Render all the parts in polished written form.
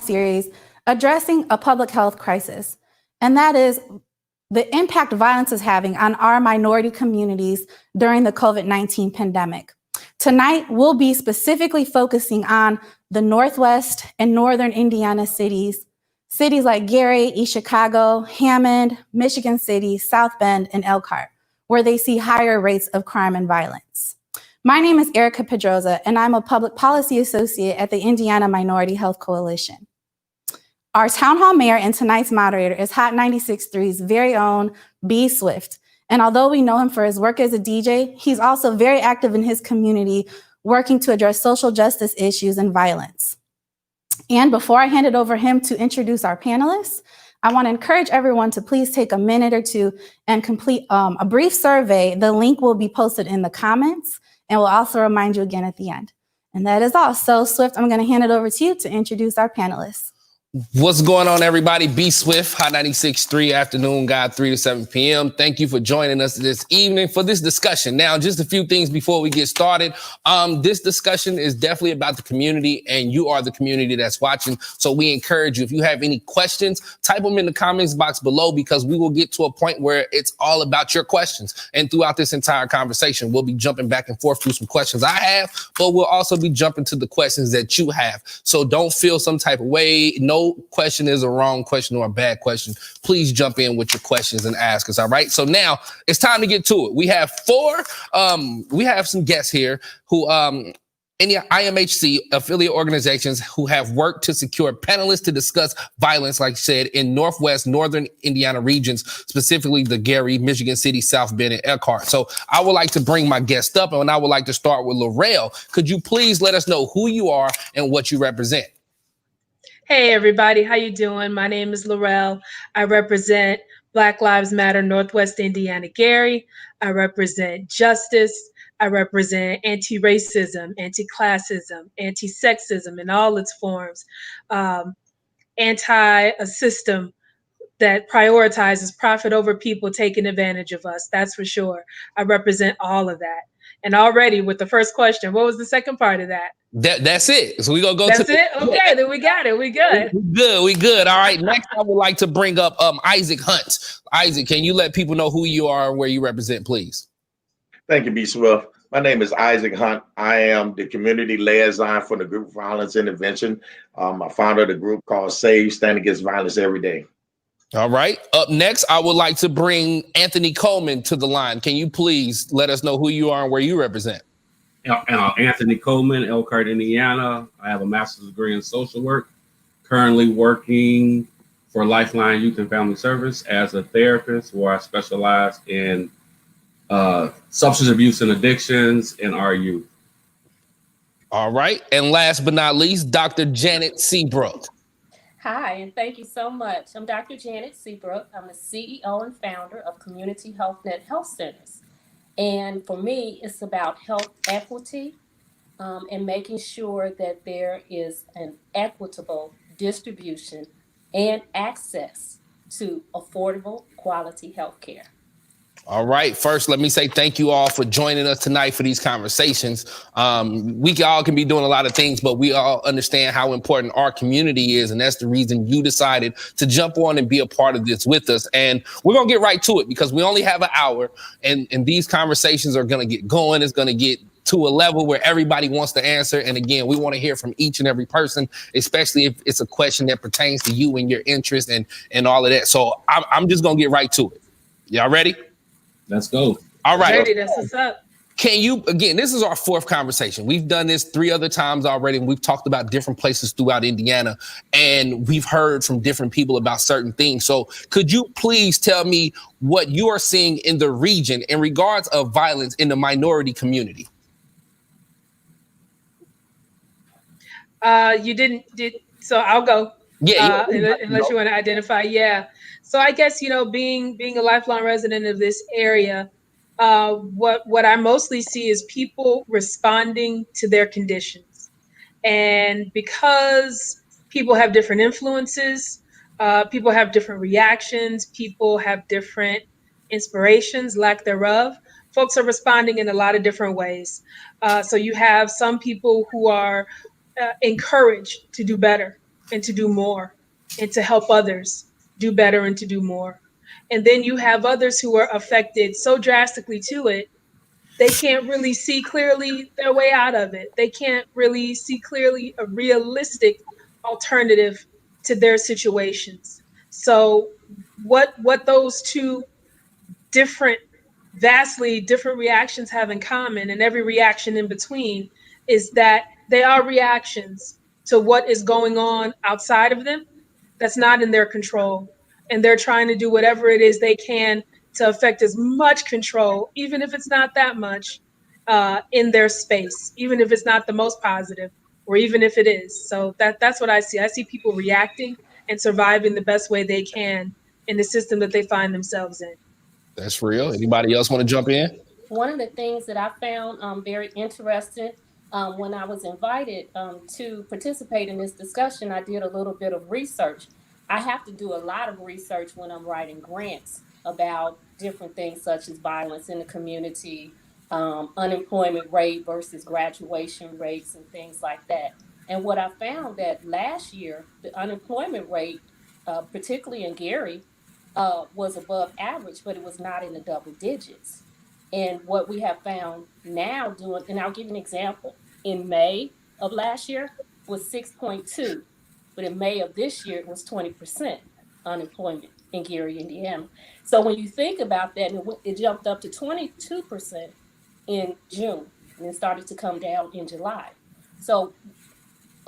series addressing a public health crisis, and that is the impact violence is having on our minority communities during the COVID-19 pandemic. Tonight, we'll be specifically focusing on the Northwest and Northern Indiana cities like Gary, East Chicago, Hammond, Michigan City, South Bend, and Elkhart, where they see higher rates of crime and violence. My name is Erica Pedroza, and I'm a public policy associate at the Indiana Minority Health Coalition. Our town hall mayor and tonight's moderator is Hot 96.3's very own B. Swift. And although we know him for his work as a DJ, he's also very active in his community, working to address social justice issues and violence. And before I hand it over him to introduce our panelists, I want to encourage everyone to please take a minute or two and complete a brief survey. The link will be posted in the comments, and we'll also remind you again at the end. And that is all. So Swift, I'm going to hand it over to you to introduce our panelists. What's going on, everybody? B Swift, Hot 96.3 afternoon, guide 3 to 7 p.m. Thank you for joining us this evening for this discussion. Now, just a few things before we get started. This discussion is definitely about the community, and you are the community that's watching. So we encourage you, if you have any questions, type them in the comments box below, because we will get to a point where it's all about your questions. And throughout this entire conversation, we'll be jumping back and forth through some questions I have, but we'll also be jumping to the questions that you have. So don't feel some type of way. No question is a wrong question or a bad question. Please jump in with your questions and ask us. All right. So now it's time to get to it. We have some guests here who in the IMHC affiliate organizations who have worked to secure panelists to discuss violence, like I said, in Northwest, Northern Indiana regions, specifically the Gary, Michigan City, South Bend, and Elkhart. So I would like to bring my guest up, and I would like to start with Lorrell. Could you please let us know who you are and what you represent? Hey, everybody. How you doing? My name is Lorrell. I represent Black Lives Matter Northwest Indiana Gary. I represent justice. I represent anti-racism, anti-classism, anti-sexism in all its forms, anti a system that prioritizes profit over people taking advantage of us. That's for sure. I represent all of that. And already with the first question, what was the second part of that? That's it. So we're going to go That's it? Okay, then we got it. We good. We good. All right. Next, I would like to bring up Isaac Hunt. Isaac, can you let people know who you are and where you represent, please? Thank you, B. Swift. My name is Isaac Hunt. I am the community liaison for the Group Violence Intervention. I'm a founder of the group called SAVE, Stand Against Violence Every Day. All right. Up next, I would like to bring Anthony Coleman to the line. Can you please let us know who you are and where you represent? Anthony Coleman, Elkhart, Indiana. I have a master's degree in social work, currently working for Lifeline Youth and Family Service as a therapist, where I specialize in substance abuse and addictions in our youth. All right. And last but not least, Dr. Janet Seabrook. Hi, and thank you so much. I'm Dr. Janet Seabrook. I'm the CEO and founder of Community Health Net Health Centers. And for me, it's about health equity and making sure that there is an equitable distribution and access to affordable quality health care. All right. First, let me say thank you all for joining us tonight for these conversations. We all can be doing a lot of things, but we all understand how important our community is. And that's the reason you decided to jump on and be a part of this with us. And we're going to get right to it because we only have an hour and these conversations are going to get going. It's going to get to a level where everybody wants to answer. And again, we want to hear from each and every person, especially if it's a question that pertains to you and your interest and all of that. So I'm just going to get right to it. Y'all ready? Let's go. All right. Ready, that's what's up. Can you, again, this is our fourth conversation. We've done this 3 other times already, and we've talked about different places throughout Indiana, and we've heard from different people about certain things. So could you please tell me what you are seeing in the region in regards of violence in the minority community? So I'll go. Yeah. Unless you want to identify. Yeah. So I guess, being a lifelong resident of this area, what I mostly see is people responding to their conditions. And because people have different influences, people have different reactions, people have different inspirations, lack thereof, folks are responding in a lot of different ways. So you have some people who are encouraged to do better. and to do more and to help others do better and to do more. And then you have others who are affected so drastically to it, they can't really see clearly their way out of it. They can't really see clearly a realistic alternative to their situations. So what those two different, vastly different reactions have in common, and every reaction in between, is that they are reactions to what is going on outside of them that's not in their control. And they're trying to do whatever it is they can to affect as much control, even if it's not that much, in their space, even if it's not the most positive, or even if it is. So that's what I see. I see people reacting and surviving the best way they can in the system that they find themselves in. That's real. Anybody else want to jump in? One of the things that I found very interesting when I was invited to participate in this discussion, I did a little bit of research. I have to do a lot of research when I'm writing grants about different things such as violence in the community, unemployment rate versus graduation rates and things like that. And what I found that last year, the unemployment rate, particularly in Gary, was above average, but it was not in the double digits. And what we have found now doing, and I'll give you an example, in May of last year was 6.2, but in May of this year it was 20% unemployment in Gary, Indiana. So when you think about that, it jumped up to 22% in June, and it started to come down in July. So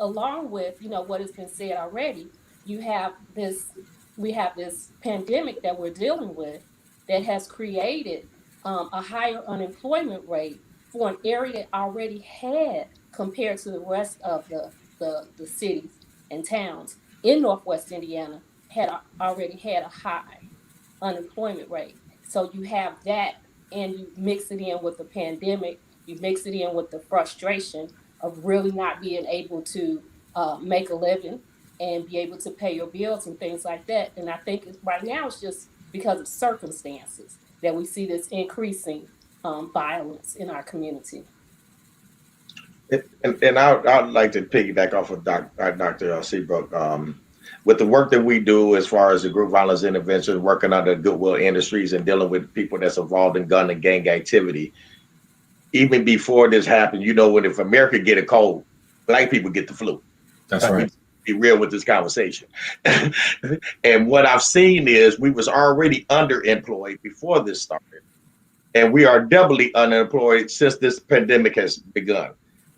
along with, what has been said already, we have this pandemic that we're dealing with that has created a higher unemployment rate for an area that already had, compared to the rest of the cities and towns in Northwest Indiana, already had a high unemployment rate. So you have that, and you mix it in with the pandemic, you mix it in with the frustration of really not being able to make a living and be able to pay your bills and things like that. And I think right now it's just because of circumstances that we see this increasing violence in our community. And I'd like to piggyback off of Dr. Seabrook. With the work that we do as far as the group violence intervention, working under Goodwill Industries and dealing with people that's involved in gun and gang activity, even before this happened, if America get a cold, Black people get the flu. That's right. Be real with this conversation. And what I've seen is we was already underemployed before this started. And we are doubly unemployed since this pandemic has begun.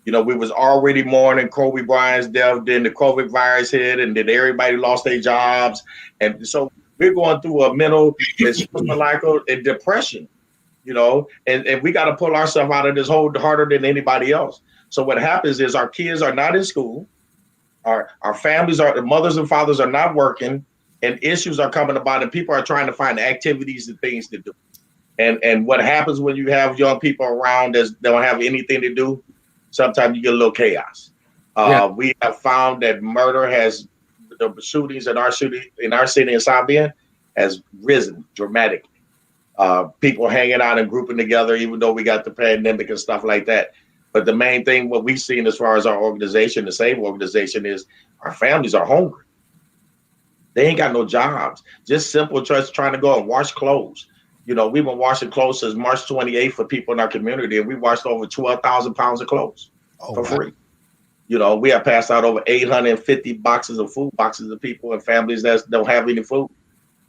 We was already mourning Kobe Bryant's death, then the COVID virus hit, and then everybody lost their jobs. And so we're going through a mental and depression, and we got to pull ourselves out of this hole harder than anybody else. So what happens is our kids are not in school. Our families the mothers and fathers are not working, and issues are coming about, and people are trying to find activities and things to do. And what happens when you have young people around that don't have anything to do? Sometimes you get a little chaos. We have found that the shootings in our city in South Bend has risen dramatically. People hanging out and grouping together, even though we got the pandemic and stuff like that. But the main thing, what we've seen as far as our organization, the SAVE organization, is our families are hungry. They ain't got no jobs. Just simple just trying to go and wash clothes. We've been washing clothes since March 28th for people in our community, and we washed over 12,000 pounds of clothes for free. We have passed out over 850 boxes of food boxes to people and families that don't have any food.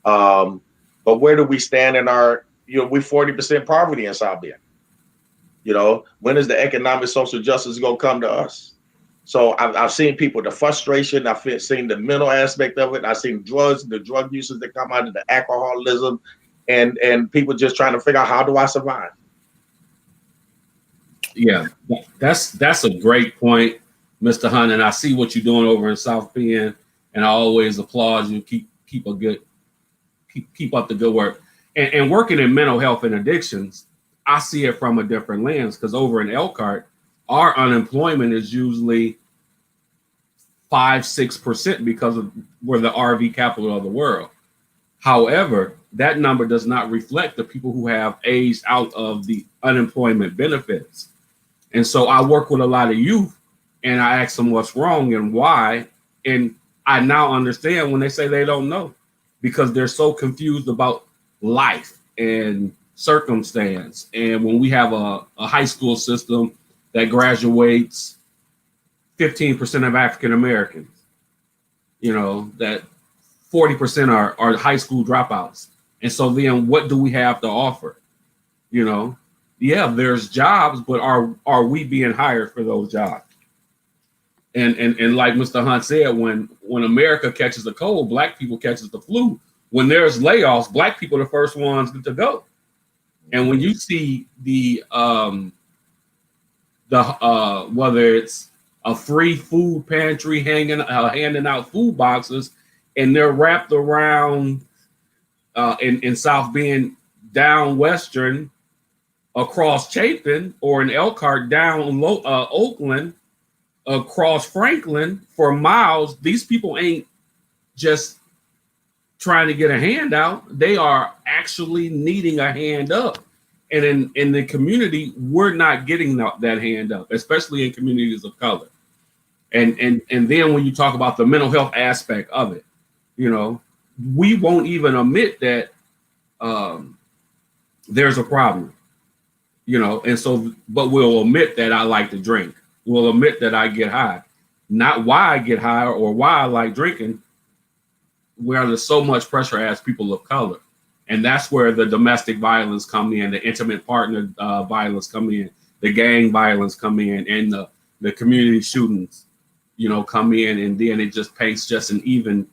But where do we stand in our, we're 40% poverty in South Bend. When is the economic social justice going to come to us? So I've seen people, the frustration, I've seen the mental aspect of it. I've seen the drug uses that come out of the alcoholism, and people just trying to figure out, how do I survive? Yeah, that's a great point, Mr. Hunt. And I see what you're doing over in South Bend, and I always applaud you. Keep up the good work. And working in mental health and addictions, I see it from a different lens, because over in Elkhart, our unemployment is usually 5-6% because we're the RV capital of the world. However, that number does not reflect the people who have aged out of the unemployment benefits. And so I work with a lot of youth, and I ask them what's wrong and why. And I now understand when they say they don't know, because they're so confused about life and circumstance. And when we have a high school system that graduates 15% of African Americans, you know, that 40% are high school dropouts. And so then what do we have to offer? You know, yeah, there's jobs, but are we being hired for those jobs? And like Mr. Hunt said, when America catches a cold, Black people catches the flu. When there's layoffs, Black people are the first ones to go. And when you see the whether it's a free food pantry handing out food boxes, and they're wrapped around in South Bend, down Western, across Chapin, or in Elkhart, down Oakland, across Franklin for miles. These people ain't just trying to get a handout. They are actually needing a hand up. And in the community, we're not getting that hand up, especially in communities of color. And then when you talk about the mental health aspect of it, you know, we won't even admit that there's a problem, you know, and so, but we'll admit that I like to drink. We'll admit that I get high, not why I get high or why I like drinking, where there's so much pressure as people of color. And that's where the domestic violence come in, the intimate partner violence come in, the gang violence come in, and the community shootings, you know, come in. And then it just paints just an even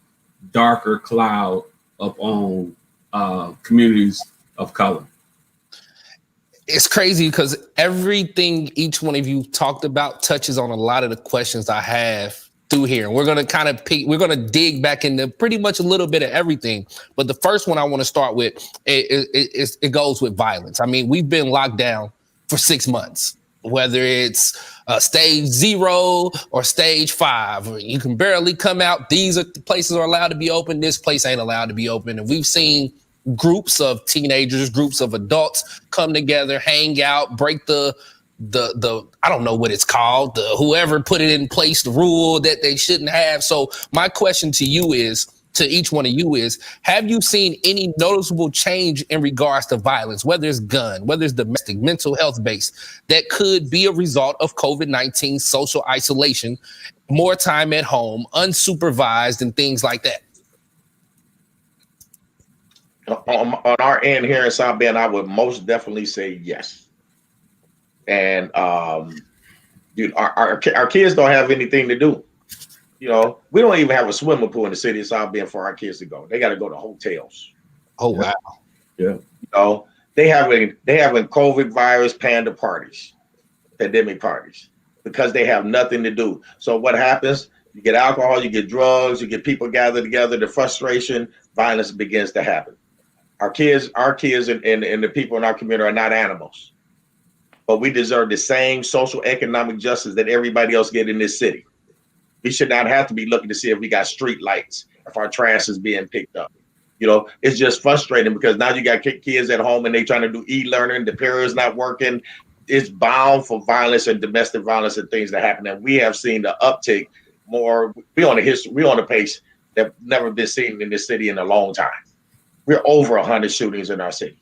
darker cloud upon communities of color. It's crazy because everything each one of you talked about touches on a lot of the questions I have through here. And we're going to we're going to dig back into pretty much a little bit of everything. But the first one I want to start with, it goes with violence. I mean, we've been locked down for 6 months, whether it's stage 0 or stage 5, you can barely come out. These are the places are allowed to be open. This place ain't allowed to be open. And we've seen groups of teenagers, groups of adults come together, hang out, break the I don't know what it's called, whoever put it in place, the rule that they shouldn't have. So my question to each one of you is, have you seen any noticeable change in regards to violence, whether it's gun, whether it's domestic, mental health based, that could be a result of COVID-19, social isolation, more time at home, unsupervised, and things like that? On our end here in South Bend, I would most definitely say yes. And our kids don't have anything to do. You know, we don't even have a swimming pool in the city of South Bend for our kids to go. They got to go to hotels. Oh wow! Yeah. You know, they having COVID virus pandemic parties, because they have nothing to do. So what happens? You get alcohol, you get drugs, you get people gathered together. The frustration, violence begins to happen. Our kids, and the people in our community are not animals, but we deserve the same social economic justice that everybody else get in this city. We should not have to be looking to see if we got street lights, if our trash is being picked up. You know, it's just frustrating because now you got kids at home and they trying to do e-learning. The period's not working. It's bound for violence and domestic violence and things that happen. And we have seen the uptick more. We're on a pace that never been seen in this city in a long time. We're over 100 shootings in our city.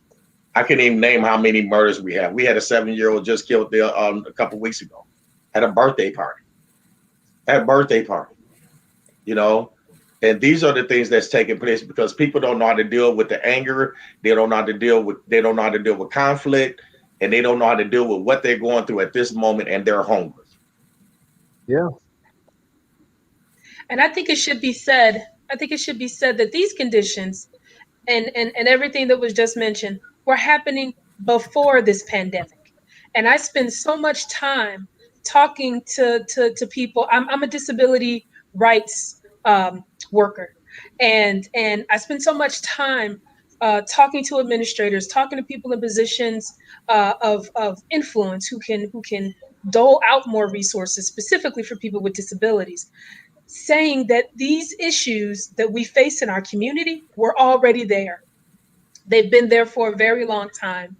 I can't even name how many murders we have. We had a 7-year-old just killed there a couple of weeks ago at a birthday party. You know, and these are the things that's taking place because people don't know how to deal with the anger. They don't know how to deal with conflict, and they don't know how to deal with what they're going through at this moment, and they're hungry. Yeah. And I think it should be said that these conditions and everything that was just mentioned were happening before this pandemic. And I spend so much time talking to people. I'm a disability rights worker, and I spend so much time talking to administrators, talking to people in positions of influence who can dole out more resources specifically for people with disabilities, saying that these issues that we face in our community were already there. They've been there for a very long time,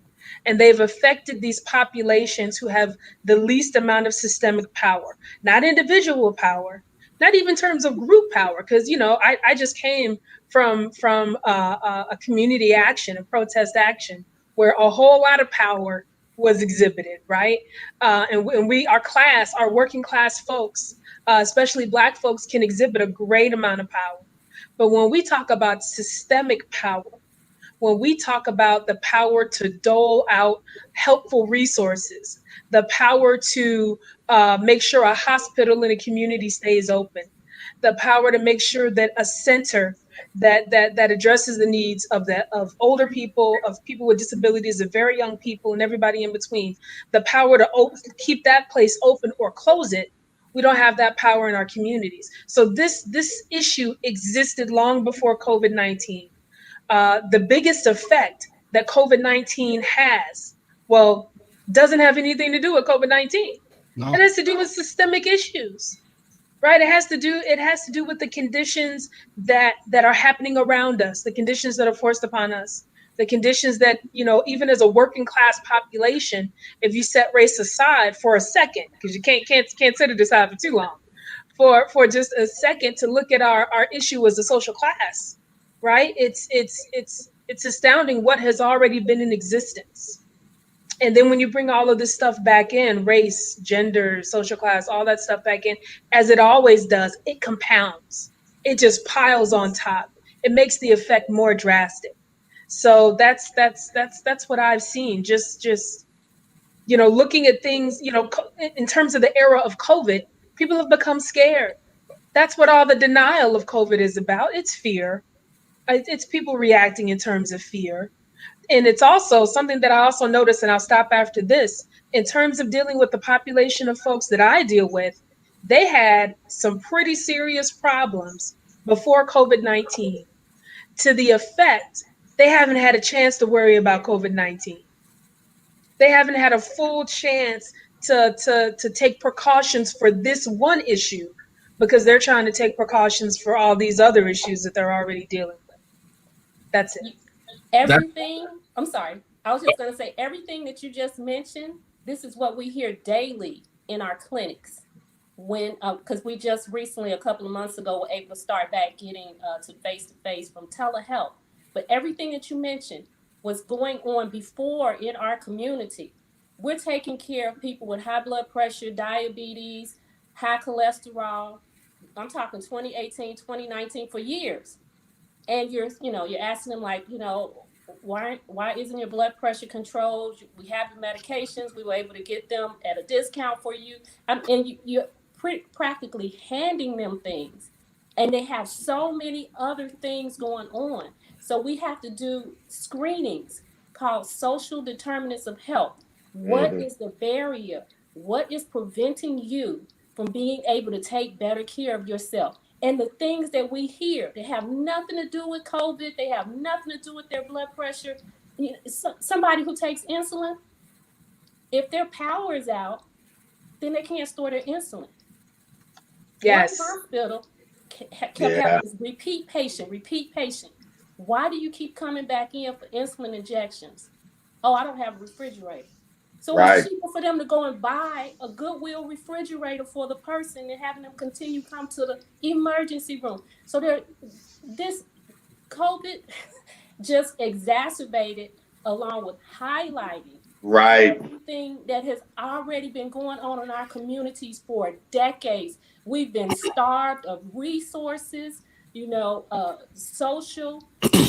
and they've affected these populations who have the least amount of systemic power, not individual power, not even in terms of group power, because I just came from a community action, a protest action, where a whole lot of power was exhibited, right? And our working class folks, especially Black folks, can exhibit a great amount of power. But when we talk about systemic power, when we talk about the power to dole out helpful resources, the power to make sure a hospital in a community stays open, the power to make sure that a center that addresses the needs of older people, of people with disabilities, of very young people, and everybody in between, the power to keep that place open or close it, we don't have that power in our communities. So this issue existed long before COVID-19. The biggest effect that COVID-19 has, doesn't have anything to do with COVID-19. No. It has to do with systemic issues, right? It has to do with the conditions that are happening around us, the conditions that are forced upon us, the conditions that, even as a working class population, if you set race aside for a second, because you can't set it aside for too long, for just a second, to look at our issue as a social class, right? It's astounding what has already been in existence. And then when you bring all of this stuff back in, race, gender, social class, all that stuff back in, as it always does, it compounds. It just piles on top. It makes the effect more drastic. So that's what I've seen. Just looking at things, in terms of the era of COVID, people have become scared. That's what all the denial of COVID is about. It's fear. It's people reacting in terms of fear. And it's also something that I also noticed, and I'll stop after this, in terms of dealing with the population of folks that I deal with, they had some pretty serious problems before COVID-19, to the effect they haven't had a chance to worry about COVID-19. They haven't had a full chance to take precautions for this one issue, because they're trying to take precautions for all these other issues that they're already dealing with. That's it. Everything, I'm sorry, I was just going to say, everything that you just mentioned, this is what we hear daily in our clinics. When, because we just recently, a couple of months ago, were able to start back getting to face-to-face from telehealth. But everything that you mentioned was going on before in our community. We're taking care of people with high blood pressure, diabetes, high cholesterol. I'm talking 2018, 2019, for years. And you're asking them, like, why isn't your blood pressure controlled? We have the medications. We were able to get them at a discount for you. And you're practically handing them things. And they have so many other things going on. So we have to do screenings called social determinants of health. What is the barrier? What is preventing you from being able to take better care of yourself? And the things that we hear, they have nothing to do with COVID. They have nothing to do with their blood pressure. Somebody who takes insulin, if their power is out, then they can't store their insulin. Yes. One hospital kept having this repeat patient. Why do you keep coming back in for insulin injections? Oh, I don't have a refrigerator. So it's cheaper for them to go and buy a Goodwill refrigerator for the person and having them continue come to the emergency room. So this COVID just exacerbated, along with highlighting everything that has already been going on in our communities for decades. We've been starved of resources, social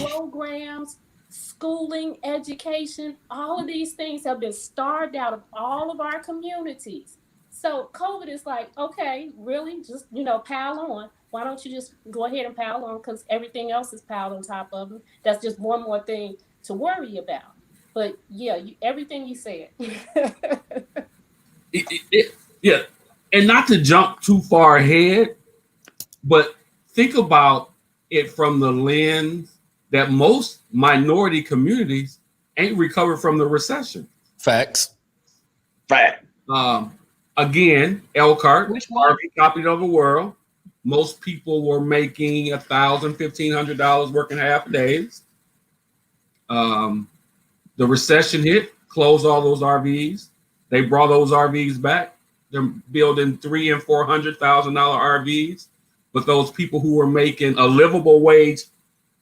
programs, schooling, education. All of these things have been starved out of all of our communities. So COVID is like, okay, really, just, pile on. Why don't you just go ahead and pile on? Because everything else is piled on top of them. That's just one more thing to worry about. But yeah, everything you said. Yeah. And not to jump too far ahead, but think about it from the lens that most minority communities ain't recovered from the recession. Facts. Fact. Again, Elkhart, RV copied of the world. Most people were making $1,000, $1,500 working half days. The recession hit, closed all those RVs. They brought those RVs back. They're building $300,000 and $400,000 RVs. but those people who were making a livable wage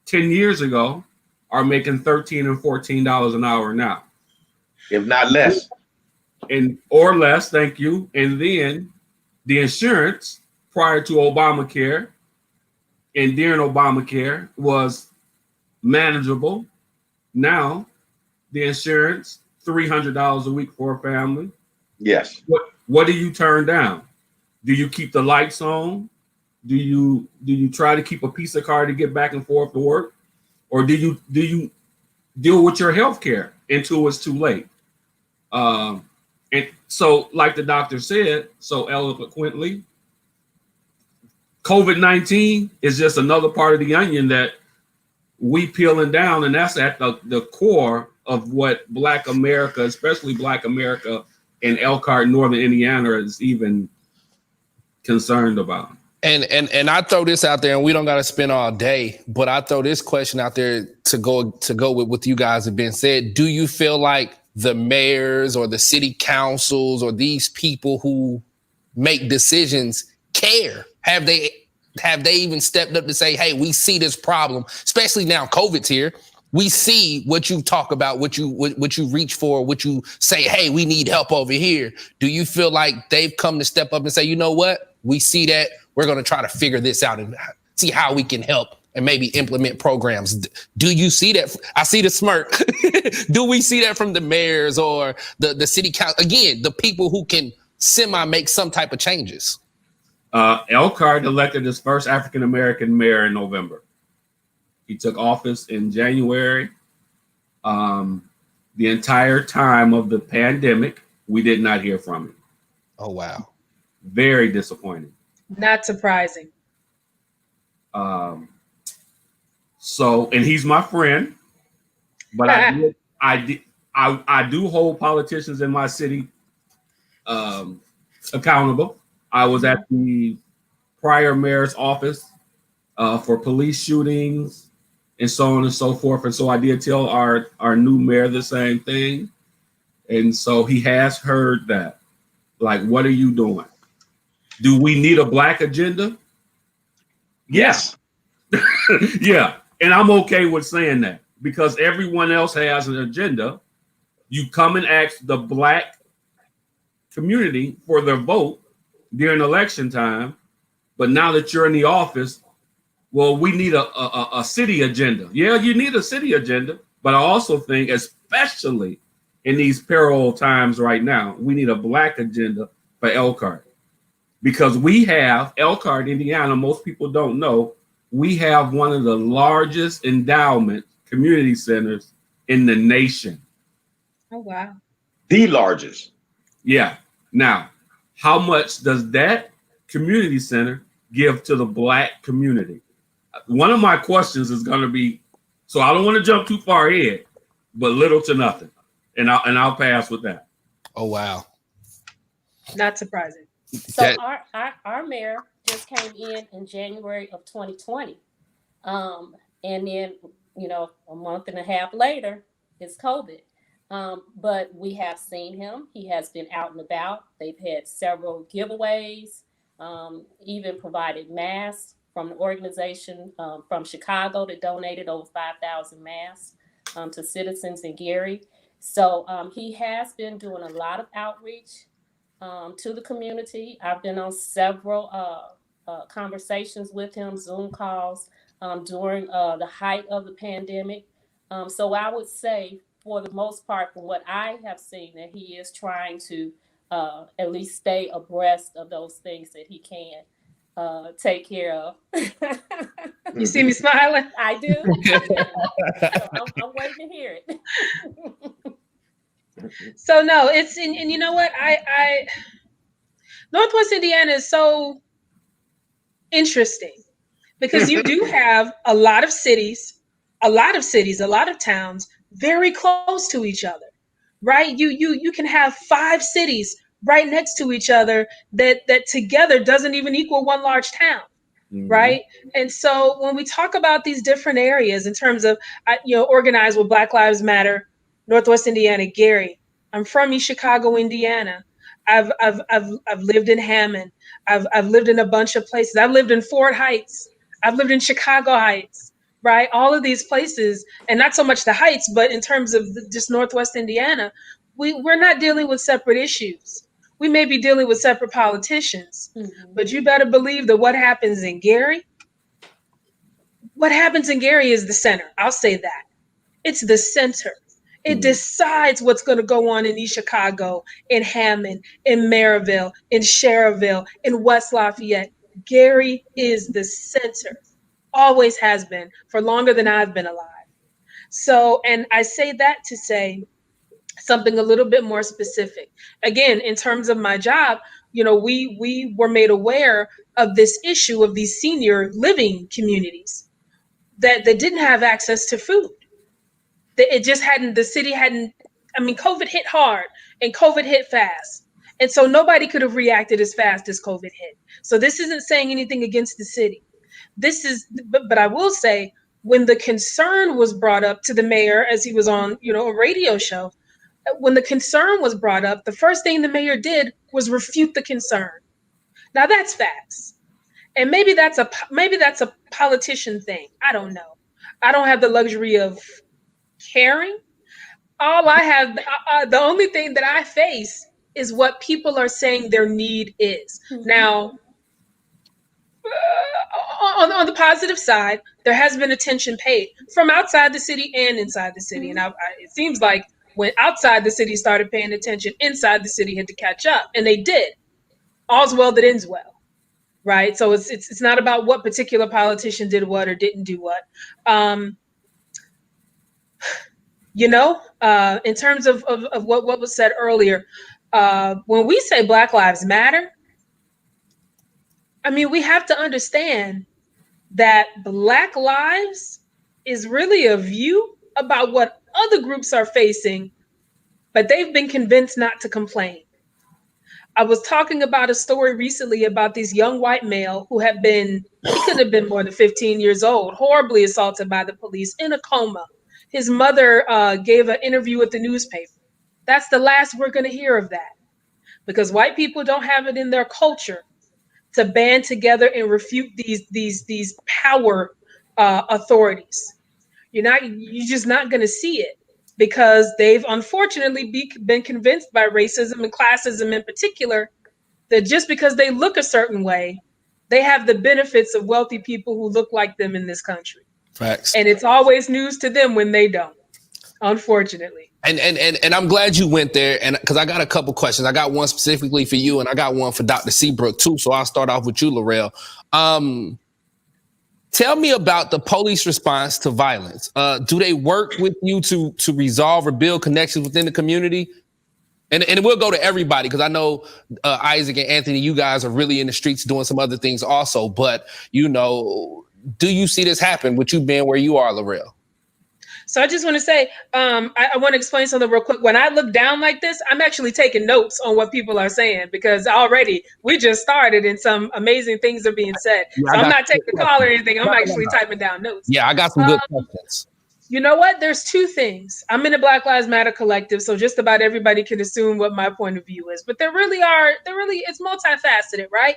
10 years ago are making $13 and $14 an hour now. If not less. Or less, thank you. And then the insurance prior to Obamacare and during Obamacare was manageable. Now the insurance, $300 a week for a family. Yes. What do you turn down? Do you keep the lights on? Do you try to keep a piece of car to get back and forth to work? Or do you deal with your health care until it's too late? And so, like the doctor said so eloquently, COVID-19 is just another part of the onion that we peeling down, and that's at the core of what Black America, especially Black America in Elkhart, Northern Indiana, is even concerned about. And I throw this out there, and we don't got to spend all day, but I throw this question out there to go with what you guys have been said. Do you feel like the mayors or the city councils or these people who make decisions care? Have they even stepped up to say, hey, we see this problem, especially now COVID's here. We see what you talk about, what you reach for, what you say, hey, we need help over here. Do you feel like they've come to step up and say, you know what? We see that. We're going to try to figure this out and see how we can help and maybe implement programs. Do you see that? I see the smirk. Do we see that from the mayors or the city council? Again, the people who can make some type of changes. Elkhart elected his first African-American mayor in November. He took office in January. The entire time of the pandemic, we did not hear from him. Oh, wow. Very disappointing. Not surprising. So, and he's my friend, but I do hold politicians in my city accountable. I was at the prior mayor's office for police shootings and so on and so forth. And so I did tell our new mayor the same thing. And so he has heard that. Like, what are you doing? Do we need a Black agenda? Yes. Yeah. And I'm okay with saying that because everyone else has an agenda. You come and ask the Black community for their vote during election time. But now that you're in the office, well, we need a city agenda. Yeah, you need a city agenda. But I also think, especially in these parallel times right now, we need a Black agenda for Elkhart. Because we have Elkhart, Indiana, most people don't know, we have one of the largest endowment community centers in the nation. Oh, wow. The largest. Yeah. Now, how much does that community center give to the Black community? One of my questions is going to be, so I don't want to jump too far ahead, but little to nothing. And I'll pass with that. Oh, wow. Not surprising. So our mayor just came in January of 2020. And then, a month and a half later, it's COVID. But we have seen him. He has been out and about. They've had several giveaways, even provided masks from an organization from Chicago that donated over 5,000 masks to citizens in Gary. So he has been doing a lot of outreach to the community. I've been on several conversations with him, Zoom calls during the height of the pandemic. So I would say, for the most part, from what I have seen, that he is trying to at least stay abreast of those things that he can take care of. You see me smiling? I do. So I'm waiting to hear it. So no, it's and you know what? I Northwest Indiana is so interesting because you do have a lot of cities, a lot of towns very close to each other, right? You can have 5 cities right next to each other that together doesn't even equal one large town. Mm-hmm. Right. And so when we talk about these different areas in terms of, organized with Black Lives Matter, Northwest Indiana, Gary, I'm from East Chicago, Indiana. I've lived in Hammond. I've lived in a bunch of places. I've lived in Fort Heights. I've lived in Chicago Heights, right? All of these places, and not so much the Heights, but in terms of just Northwest Indiana, we're not dealing with separate issues. We may be dealing with separate politicians, but you better believe that what happens in Gary is the center. I'll say that. It's the center. It decides what's going to go on in East Chicago, in Hammond, in Maryville, in Cherville, in West Lafayette. Gary is the center. Always has been for longer than I've been alive. So, and I say that to say something a little bit more specific. Again, in terms of my job, we were made aware of this issue of these senior living communities that didn't have access to food. It just hadn't, the city hadn't, COVID hit hard and COVID hit fast. And so nobody could have reacted as fast as COVID hit. So this isn't saying anything against the city. But I will say, when the concern was brought up to the mayor as he was on, a radio show, when the concern was brought up, the first thing the mayor did was refute the concern. Now that's facts. And maybe that's a politician thing. I don't know. I don't have the luxury of caring. All I have, the only thing that I face is what people are saying their need is. Now, on the positive side, there has been attention paid from outside the city and inside the city. And it seems like when outside the city started paying attention, inside the city had to catch up. And they did. All's well that ends well. Right? So it's not about what particular politician did what or didn't do what. In terms of what was said earlier, when we say Black Lives Matter, we have to understand that Black lives is really a view about what other groups are facing, but they've been convinced not to complain. I was talking about a story recently about this young white male who he could have been more than 15 years old, horribly assaulted by the police in a coma. His mother gave an interview with the newspaper. That's the last we're going to hear of that, because white people don't have it in their culture to band together and refute these power authorities. You're just not going to see it, because they've unfortunately been convinced by racism and classism in particular that just because they look a certain way, they have the benefits of wealthy people who look like them in this country. Facts. And it's always news to them when they don't, unfortunately. And I'm glad you went there, and because I got a couple questions. I got one specifically for you, and I got one for Dr. Seabrook too. So I'll start off with you, Lorrell. Tell me about the police response to violence. Do they work with you to resolve or build connections within the community? And we'll go to everybody, because I know Isaac and Anthony, you guys are really in the streets doing some other things also. But, do you see this happen with you being where you are, Lorrell? So I just want to say, I want to explain something real quick. When I look down like this, I'm actually taking notes on what people are saying, because already we just started and some amazing things are being said. Yeah, so I'm not taking a call or anything. I'm actually typing down notes. Yeah, I got some good questions. You know what? There's two things. I'm in a Black Lives Matter collective, so just about everybody can assume what my point of view is. But it's multifaceted, right?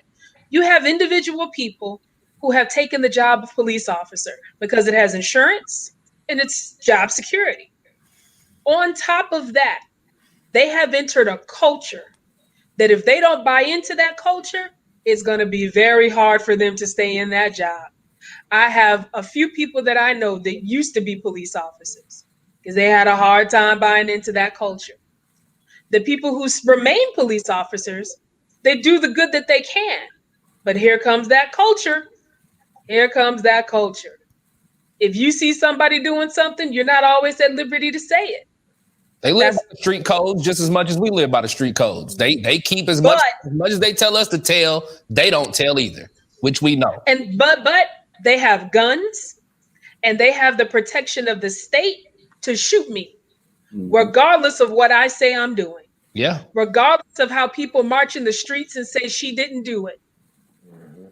You have individual people who have taken the job of police officer because it has insurance and it's job security. On top of that, they have entered a culture that if they don't buy into that culture, it's going to be very hard for them to stay in that job. I have a few people that I know that used to be police officers because they had a hard time buying into that culture. The people who remain police officers, they do the good that they can. But here comes that culture. Here comes that culture. If you see somebody doing something, you're not always at liberty to say it. They live by the street codes just as much as we live by the street codes. They keep as much as they tell us to tell, they don't tell either, which we know. And but they have guns and they have the protection of the state to shoot me, regardless of what I say I'm doing. Yeah. Regardless of how people march in the streets and say she didn't do it.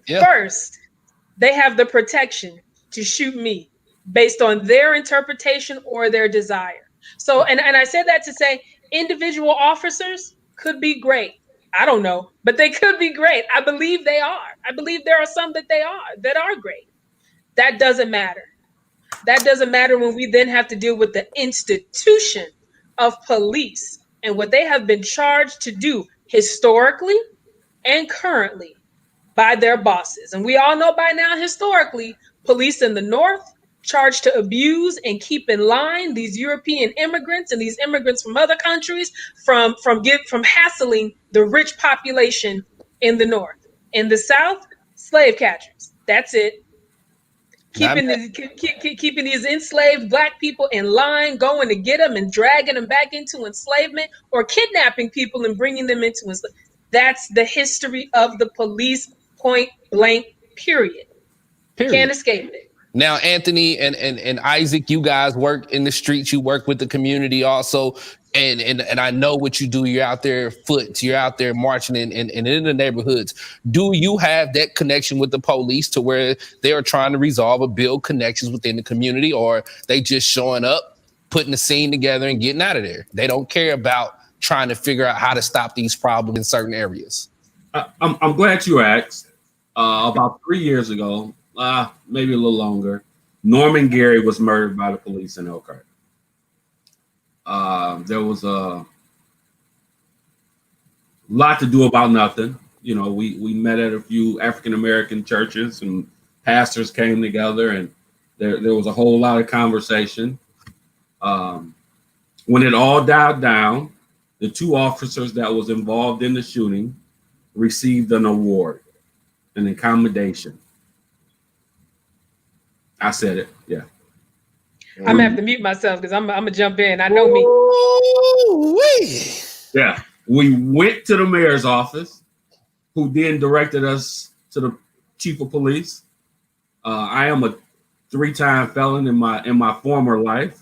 Yeah. First, they have the protection to shoot me based on their interpretation or their desire. So, and I said that to say individual officers could be great. I don't know, but they could be great. I believe they are. I believe there are some that are great. That doesn't matter. That doesn't matter when we then have to deal with the institution of police and what they have been charged to do historically and currently by their bosses. And we all know by now, historically, police in the North charged to abuse and keep in line these European immigrants and these immigrants from other countries from hassling the rich population in the North. In the South, slave catchers. That's it. Keeping these enslaved Black people in line, going to get them and dragging them back into enslavement, or kidnapping people and bringing them into enslavement. That's the history of the police, point blank, period. Can't escape it. Now, Anthony and Isaac, you guys work in the streets. You work with the community also. And I know what you do. You're out there foot. You're out there marching and in the neighborhoods. Do you have that connection with the police to where they are trying to resolve or build connections within the community, or they just showing up, putting the scene together and getting out of there? They don't care about trying to figure out how to stop these problems in certain areas. I'm glad you asked. About 3 years ago, maybe a little longer, Norman Gary was murdered by the police in Elkhart. There was a lot to do about nothing. You know, we met at a few African-American churches and pastors came together, and there was a whole lot of conversation. When it all died down, the 2 officers that was involved in the shooting received an award, an accommodation. I said it, yeah. I'm gonna have to mute myself because I'm gonna jump in. I know me. Ooh-wee. Yeah, we went to the mayor's office, who then directed us to the chief of police. I am a 3-time felon in my former life,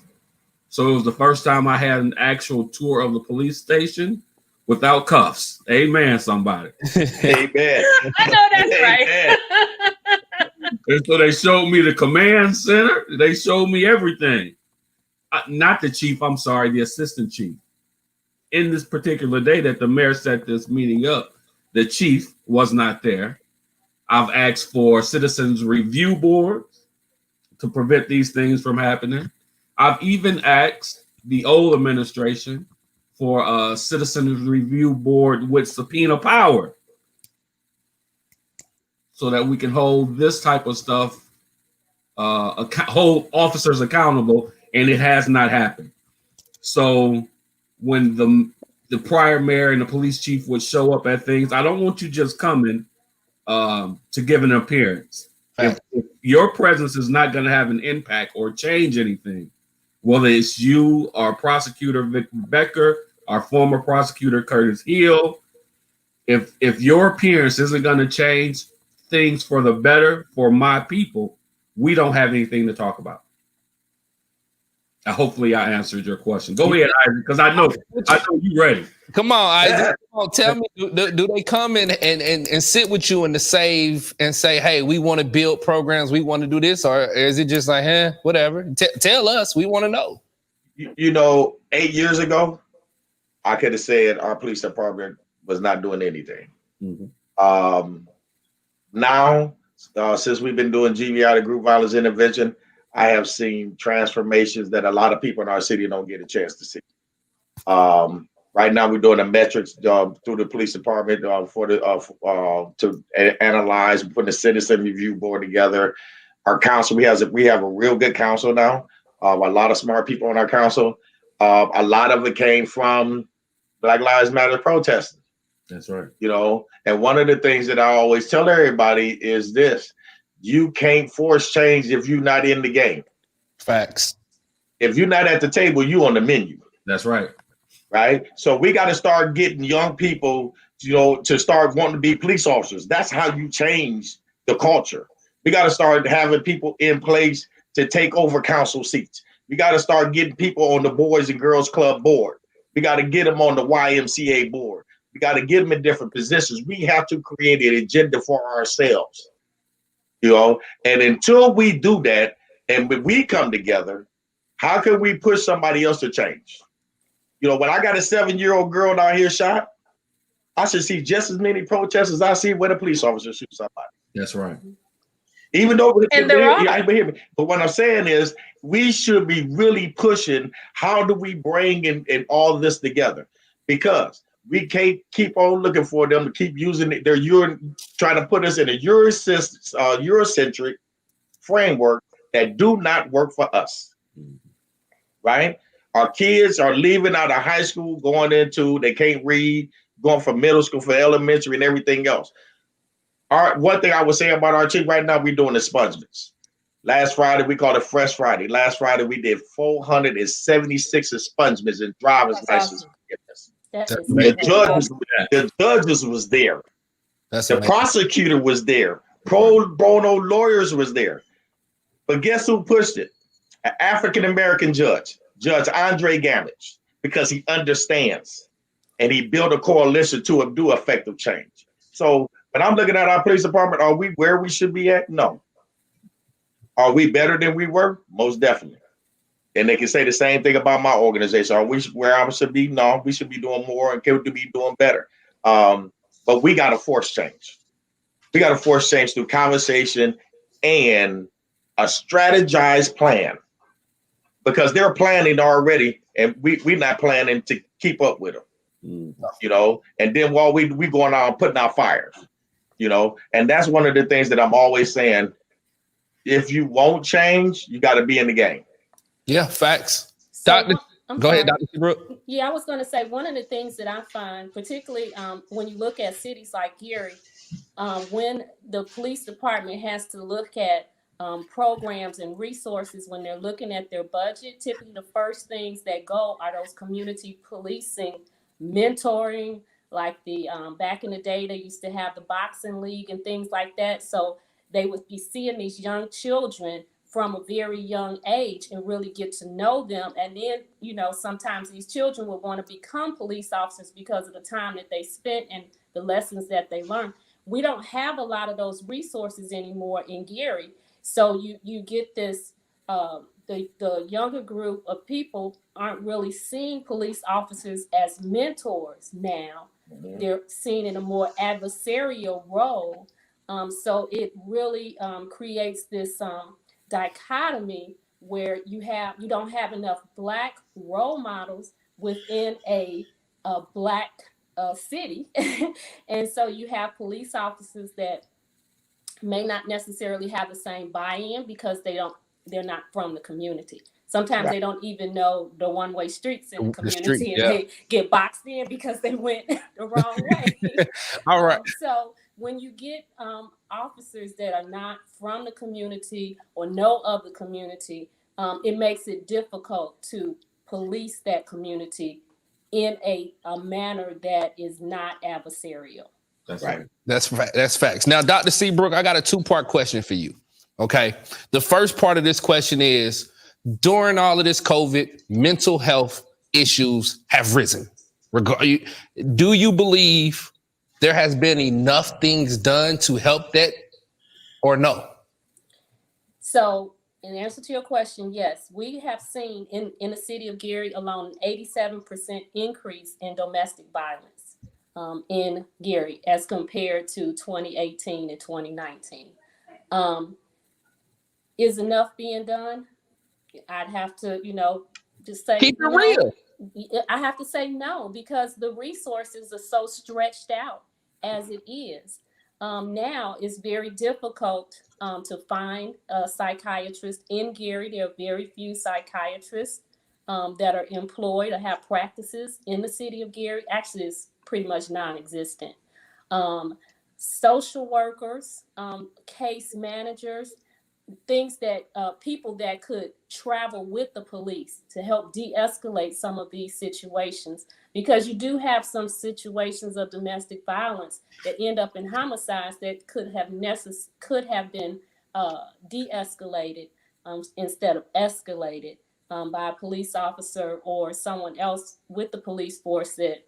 so it was the first time I had an actual tour of the police station without cuffs. Amen, somebody. Amen. I know that's right. And so they showed me the command center. They showed me everything. Not the chief, I'm sorry, the assistant chief. In this particular day that the mayor set this meeting up, the chief was not there. I've asked for citizens review boards to prevent these things from happening. I've even asked the old administration for a citizens review board with subpoena power, so that we can hold this type of stuff, hold officers accountable, and it has not happened. So when the prior mayor and the police chief would show up at things, I don't want you just coming to give an appearance. If your presence is not going to have an impact or change anything, whether it's you, our prosecutor Vic Becker, our former prosecutor Curtis Hill, if your appearance isn't going to change things for the better for my people, we don't have anything to talk about. Hopefully I answered your question. Go ahead, Isaac, because I know you're ready. Come on, Isaac. Come on, tell me, do they come in and sit with you in the save and say, hey, we want to build programs, we want to do this, or is it just like, whatever? Tell us, we want to know. You know, 8 years ago, I could have said our police department was not doing anything. Mm-hmm. Now, since we've been doing GVI, the group violence intervention, I have seen transformations that a lot of people in our city don't get a chance to see. Right now, we're doing a metrics through the police department to analyze, putting a citizen review board together. Our council, we have a real good council now. A lot of smart people on our council. A lot of it came from Black Lives Matter protesting. That's right. You know, and one of the things that I always tell everybody is this: you can't force change if you're not in the game. Facts. If you're not at the table, you on the menu. That's right. Right. So we got to start getting young people, you know, to start wanting to be police officers. That's how you change the culture. We got to start having people in place to take over council seats. We got to start getting people on the Boys and Girls Club board. We got to get them on the YMCA board. We got to get them in different positions. We have to create an agenda for ourselves, you know, and until we do that, and when we come together, how can we push somebody else to change? You know, when I got a 7-year-old girl down here shot, I should see just as many protests as I see when a police officer shoots somebody. That's right. Even though, And there are. but what I'm saying is we should be really pushing how do we bring in all of this together, because we can't keep on looking for them to keep using it. They're trying to put us in a Eurocentric framework that do not work for us, right? Our kids are leaving out of high school, they can't read, going from middle school for elementary and everything else. One thing I would say about our chief right now, we're doing expungements. Last Friday, we called it Fresh Friday. Last Friday, we did 476 expungements and driver's license forgiveness. The judges was there. The prosecutor was there. Pro bono lawyers was there. But guess who pushed it? An African-American judge, Judge Andre Gamage, because he understands and he built a coalition to do effective change. So when I'm looking at our police department, are we where we should be at? No. Are we better than we were? Most definitely. And they can say the same thing about my organization. Are we where I should be? No, we should be doing more and could be doing better. But we got to force change. We got to force change through conversation and a strategized plan, because they're planning already and we're not planning to keep up with them. You know, and then while we going on putting out fires, you know, and that's one of the things that I'm always saying. If you won't change, you got to be in the game. Yeah, facts. So, Go ahead, Dr. Seabrook. Yeah, I was going to say one of the things that I find, particularly when you look at cities like Gary, when the police department has to look at programs and resources when they're looking at their budget, typically the first things that go are those community policing, mentoring, like the back in the day, they used to have the boxing league and things like that. So they would be seeing these young children from a very young age and really get to know them. And then, you know, sometimes these children will want to become police officers because of the time that they spent and the lessons that they learned. We don't have a lot of those resources anymore in Gary. So you get this, the younger group of people aren't really seeing police officers as mentors now. Mm-hmm. They're seen in a more adversarial role. So it really creates this dichotomy where you don't have enough Black role models within a Black city. And so you have police officers that may not necessarily have the same buy-in because they're not from the community. Sometimes right. They don't even know the one-way streets in the community, and they get boxed in because they went the wrong way. All right. So when you get officers that are not from the community or know of the community, it makes it difficult to police that community in a manner that is not adversarial. That's right. That's facts. Now, Dr. Seabrook, I got a two-part question for you. Okay. The first part of this question is, during all of this COVID, mental health issues have risen. Do you believe there has been enough things done to help that or no? So in answer to your question, yes, we have seen in the city of Gary alone, an 87% increase in domestic violence in Gary as compared to 2018 and 2019. Is enough being done? I'd have to, just say, keep it real. I have to say no, because the resources are so stretched out as it is. Now it's very difficult to find a psychiatrist in Gary. There are very few psychiatrists that are employed or have practices in the city of Gary. Actually, it's pretty much non-existent. Social workers, case managers, things that people that could travel with the police to help de-escalate some of these situations, because you do have some situations of domestic violence that end up in homicides that could have been de-escalated instead of escalated by a police officer or someone else with the police force that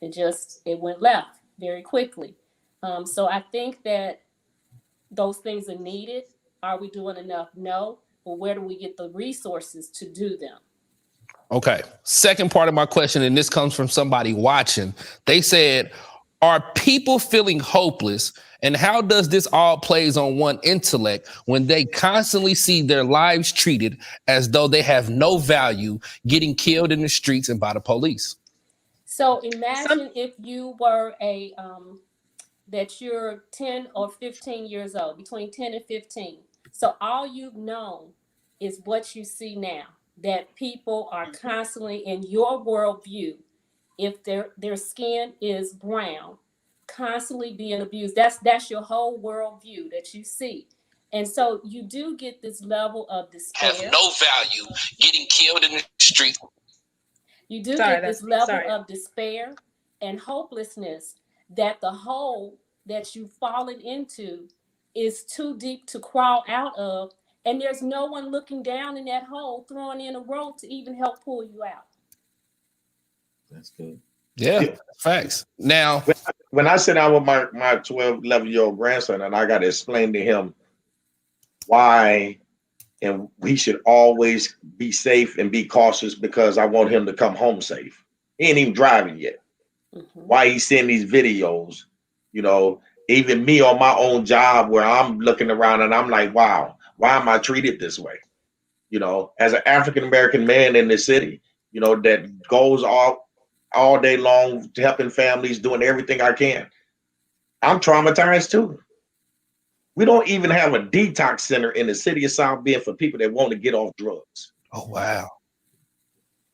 it went left very quickly. So I think that those things are needed. Are we doing enough? No. But where do we get the resources to do them? Okay. Second part of my question, and this comes from somebody watching. They said, Are people feeling hopeless? And how does this all plays on one intellect when they constantly see their lives treated as though they have no value, getting killed in the streets and by the police? So imagine if you were that you're 10 or 15 years old, between 10 and 15. So all you've known is what you see now, that people are constantly in your worldview. If their skin is brown, constantly being abused. That's your whole worldview that you see. And so you do get this level of despair. Have no value, getting killed in the street. You do get this level of despair and hopelessness that the hole that you've fallen into is too deep to crawl out of. And there's no one looking down in that hole, throwing in a rope to even help pull you out. That's good. Yeah, facts. Now, when I sit down with my 12, 11-year-old grandson and I got to explain to him why and we should always be safe and be cautious because I want him to come home safe. He ain't even driving yet. Mm-hmm. Why he's seeing these videos, you know, even me on my own job where I'm looking around and I'm like, wow, why am I treated this way? You know, as an African-American man in this city, you know, that goes all day long helping families, doing everything I can. I'm traumatized too. We don't even have a detox center in the city of South Bend for people that want to get off drugs. Oh, wow.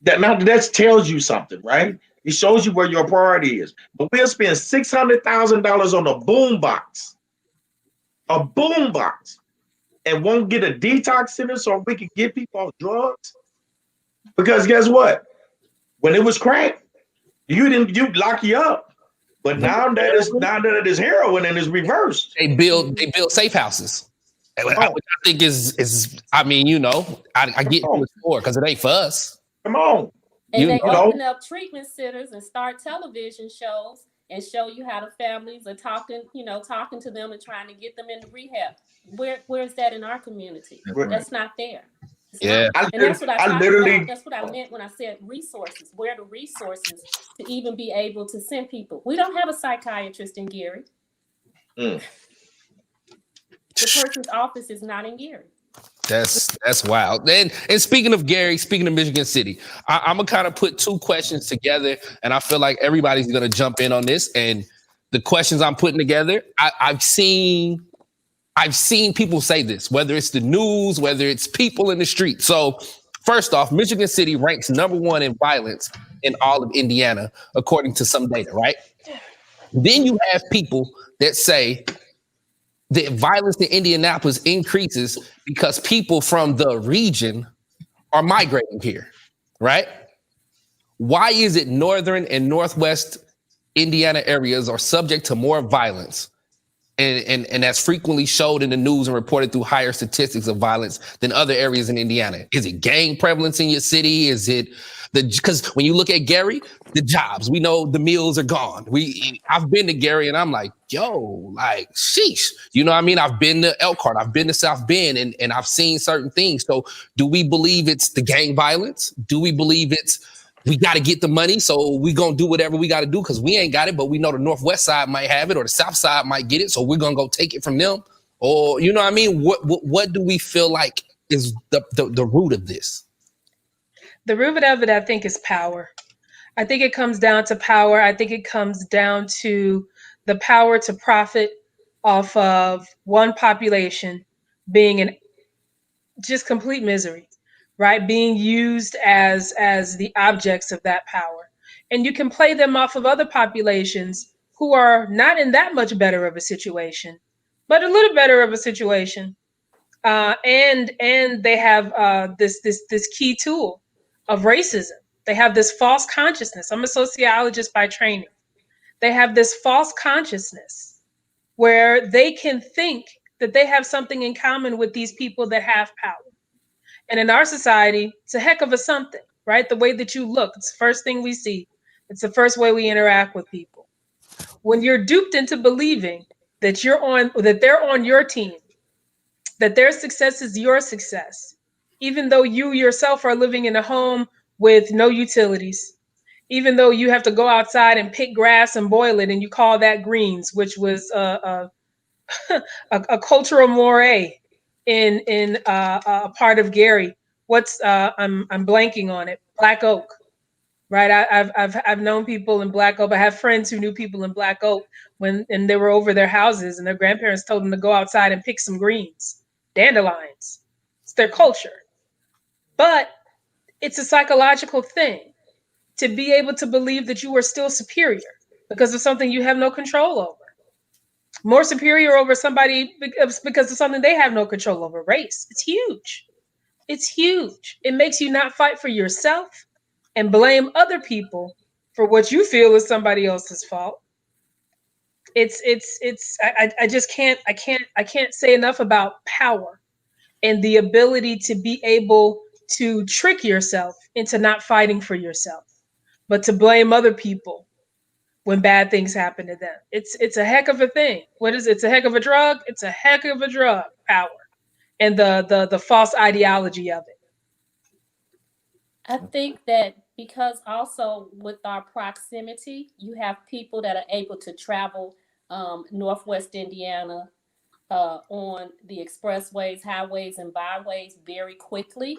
That tells you something, right? It shows you where your priority is. But we'll spend $600,000 on a boombox, and won't get a detox center so we can get people off drugs. Because guess what? When it was crack, you lock you up. But now that it is heroin and it's reversed. They build safe houses. Which I think is I mean, you know, I get who it's for because it ain't for us. Come on. And they open up treatment centers and start television shows and show you how the families are talking to them and trying to get them into rehab. Where's that in our community? That's not there. Yeah. And that's what that's what I meant when I said resources. Where are the resources to even be able to send people? We don't have a psychiatrist in Gary. The person's office is not in Gary. That's wild. And speaking of Gary, speaking of Michigan City, I'm gonna kind of put two questions together, and I feel like everybody's gonna jump in on this. And the questions I'm putting together, I've seen people say this, whether it's the news, whether it's people in the street. So first off, Michigan City ranks #1 in violence in all of Indiana, according to some data, right? Then you have people that say that violence in Indianapolis increases because people from the region are migrating here, right? Why is it northern and northwest Indiana areas are subject to more violence? And that's frequently showed in the news and reported through higher statistics of violence than other areas in Indiana. Is it gang prevalence in your city? Is it because when you look at Gary, the jobs, we know the mills are gone. I've been to Gary and I'm like, yo, like, sheesh. You know what I mean? I've been to Elkhart, I've been to South Bend, and I've seen certain things. So do we believe it's the gang violence? Do we believe it's we got to get the money, so we going to do whatever we got to do because we ain't got it, but we know the northwest side might have it or the south side might get it, so we're going to go take it from them? Or, you know what I mean? What do we feel like is the root of this? The root of it, I think, is power. I think it comes down to power. I think it comes down to the power to profit off of one population being in just complete misery. Right, being used as the objects of that power. And you can play them off of other populations who are not in that much better of a situation, but a little better of a situation. And they have this key tool of racism. They have this false consciousness. I'm a sociologist by training. They have this false consciousness where they can think that they have something in common with these people that have power. And in our society, it's a heck of a something, right? The way that you look, it's the first thing we see. It's the first way we interact with people. When you're duped into believing that they're on your team, that their success is your success, even though you yourself are living in a home with no utilities, even though you have to go outside and pick grass and boil it, and you call that greens, which was a cultural moray in a part of Gary. What's I'm blanking on it. Black Oak, right? I've known people in Black Oak. I have friends who knew people in Black Oak and they were over their houses, and their grandparents told them to go outside and pick some greens, dandelions. It's their culture, but it's a psychological thing to be able to believe that you are still superior because of something you have no control over. More superior over somebody because of something they have no control over. Race. It's huge. It's huge. It makes you not fight for yourself and blame other people for what you feel is somebody else's fault. I just can't say enough about power and the ability to be able to trick yourself into not fighting for yourself, but to blame other people when bad things happen to them. It's a heck of a thing. What is it? It's a heck of a drug. It's a heck of a drug, power, and the false ideology of it. I think that because also with our proximity, you have people that are able to travel Northwest Indiana on the expressways, highways, and byways very quickly.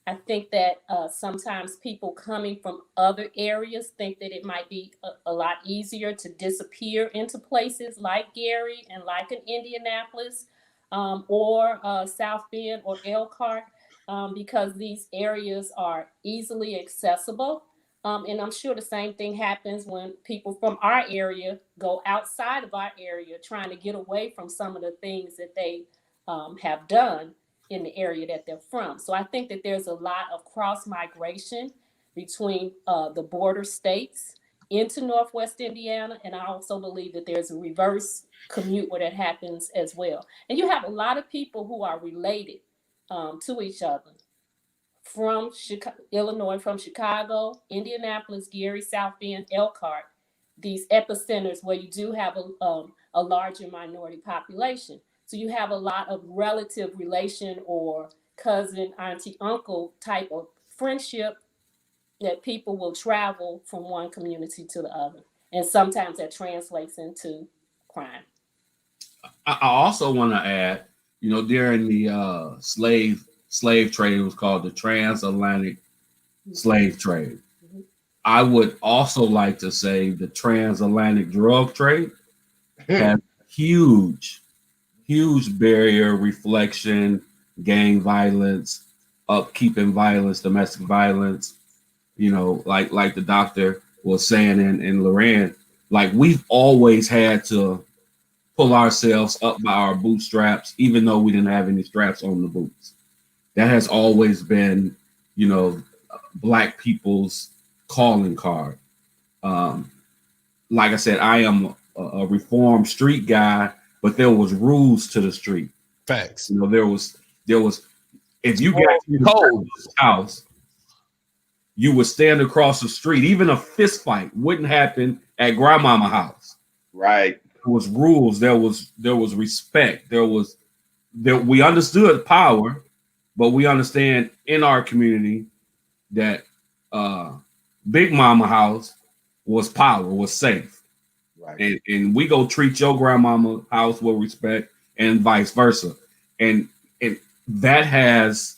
I think that sometimes people coming from other areas think that it might be a lot easier to disappear into places like Gary and like in Indianapolis or South Bend or Elkhart because these areas are easily accessible. And I'm sure the same thing happens when people from our area go outside of our area trying to get away from some of the things that they have done in the area that they're from. So I think that there's a lot of cross migration between the border states into Northwest Indiana. And I also believe that there's a reverse commute where that happens as well. And you have a lot of people who are related to each other from Illinois, from Chicago, Indianapolis, Gary, South Bend, Elkhart, these epicenters where you do have a larger minority population. So you have a lot of relative relation or cousin, auntie, uncle type of friendship that people will travel from one community to the other. And sometimes that translates into crime. I also want to add, during the slave trade, it was called the transatlantic slave trade. Mm-hmm. I would also like to say the transatlantic drug trade has huge barrier, reflection, gang violence, upkeeping violence, domestic violence. Like the doctor was saying in Lorrell, like we've always had to pull ourselves up by our bootstraps, even though we didn't have any straps on the boots. That has always been, Black people's calling card. Like I said, I am a reformed street guy, but there was rules to the street. Facts. There was if you got to the house, you would stand across the street. Even a fist fight wouldn't happen at grandmama's house. Right. There was rules. There was respect. We understood power, but we understand in our community that Big Mama house was power, was safe. Right. And we go treat your grandmama house with respect and vice versa. And that has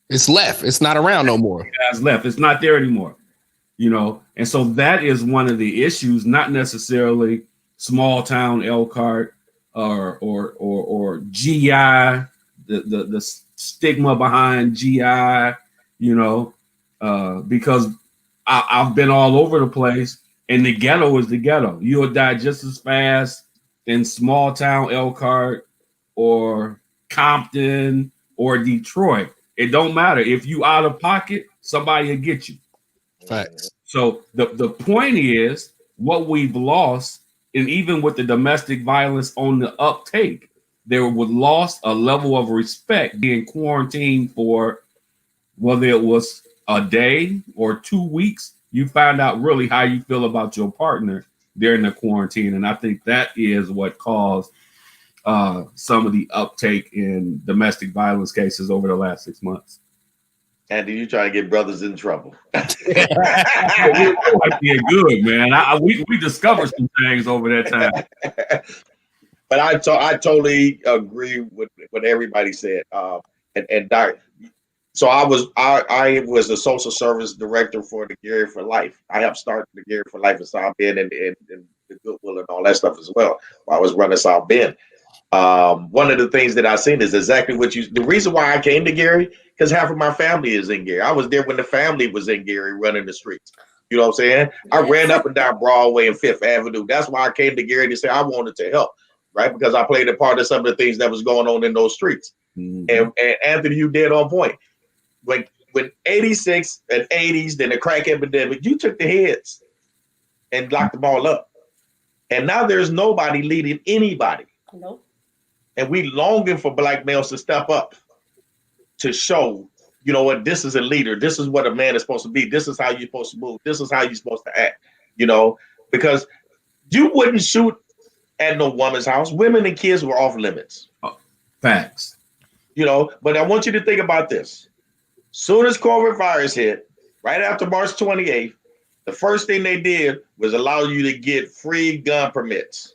it's left. It's not around no more. It has left. It's not there anymore. And so that is one of the issues, not necessarily small town Elkhart or GI, the stigma behind GI, because I've been all over the place, and the ghetto is the ghetto. You'll die just as fast in small town Elkhart or Compton or Detroit. It don't matter. If you out of pocket, somebody will get you. Facts. So the point is what we've lost, and even with the domestic violence on the uptake, there was lost a level of respect being quarantined for whether it was a day or 2 weeks. You find out really how you feel about your partner during the quarantine. And I think that is what caused some of the uptake in domestic violence cases over the last 6 months. Andy, you trying to get brothers in trouble. Your idea good, man. We discovered some things over that time. But I totally agree with what everybody said. And Doc, so I was the social service director for the Gary for Life. I helped start the Gary for Life in South Bend and the Goodwill and all that stuff as well. While I was running South Bend. One of the things that I seen is exactly the reason why I came to Gary, because half of my family is in Gary. I was there when the family was in Gary running the streets. You know what I'm saying? Yes. I ran up and down Broadway and Fifth Avenue. That's why I came to Gary to say I wanted to help, right? Because I played a part of some of the things that was going on in those streets. Mm-hmm. And Anthony, you did on point. When 86 and 80s, then the crack epidemic, you took the heads and locked them all up. And now there's nobody leading anybody. Nope. And we longing for black males to step up to show, you know what, this is a leader. This is what a man is supposed to be. This is how you're supposed to move. This is how you're supposed to act, you know, because you wouldn't shoot at no woman's house. Women and kids were off limits. Oh, facts. You know, but I want you to think about this. Soon as COVID virus hit, right after March 28th, the first thing they did was allow you to get free gun permits.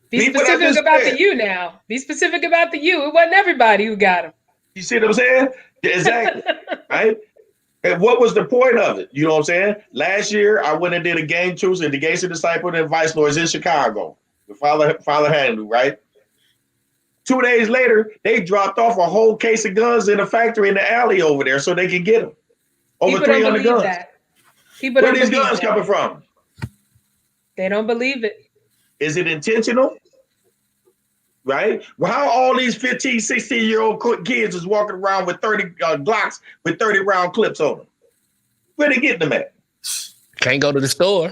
Be specific about the you now. Be specific about the you. It wasn't everybody who got them. You see what I'm saying? Exactly. Right? And what was the point of it? You know what I'm saying? Last year, I went and did a game truce at the Gates of Disciple and Vice Lords in Chicago with Father Handley, right? 2 days later, they dropped off a whole case of guns in a factory in the alley over there so they could get them. Over 300 guns. Where are these guns coming from? They don't believe it. Is it intentional? Right? Well, how all these 15, 16-year-old kids is walking around with 30 Glocks with 30 round clips on them? Where they getting them at? Can't go to the store.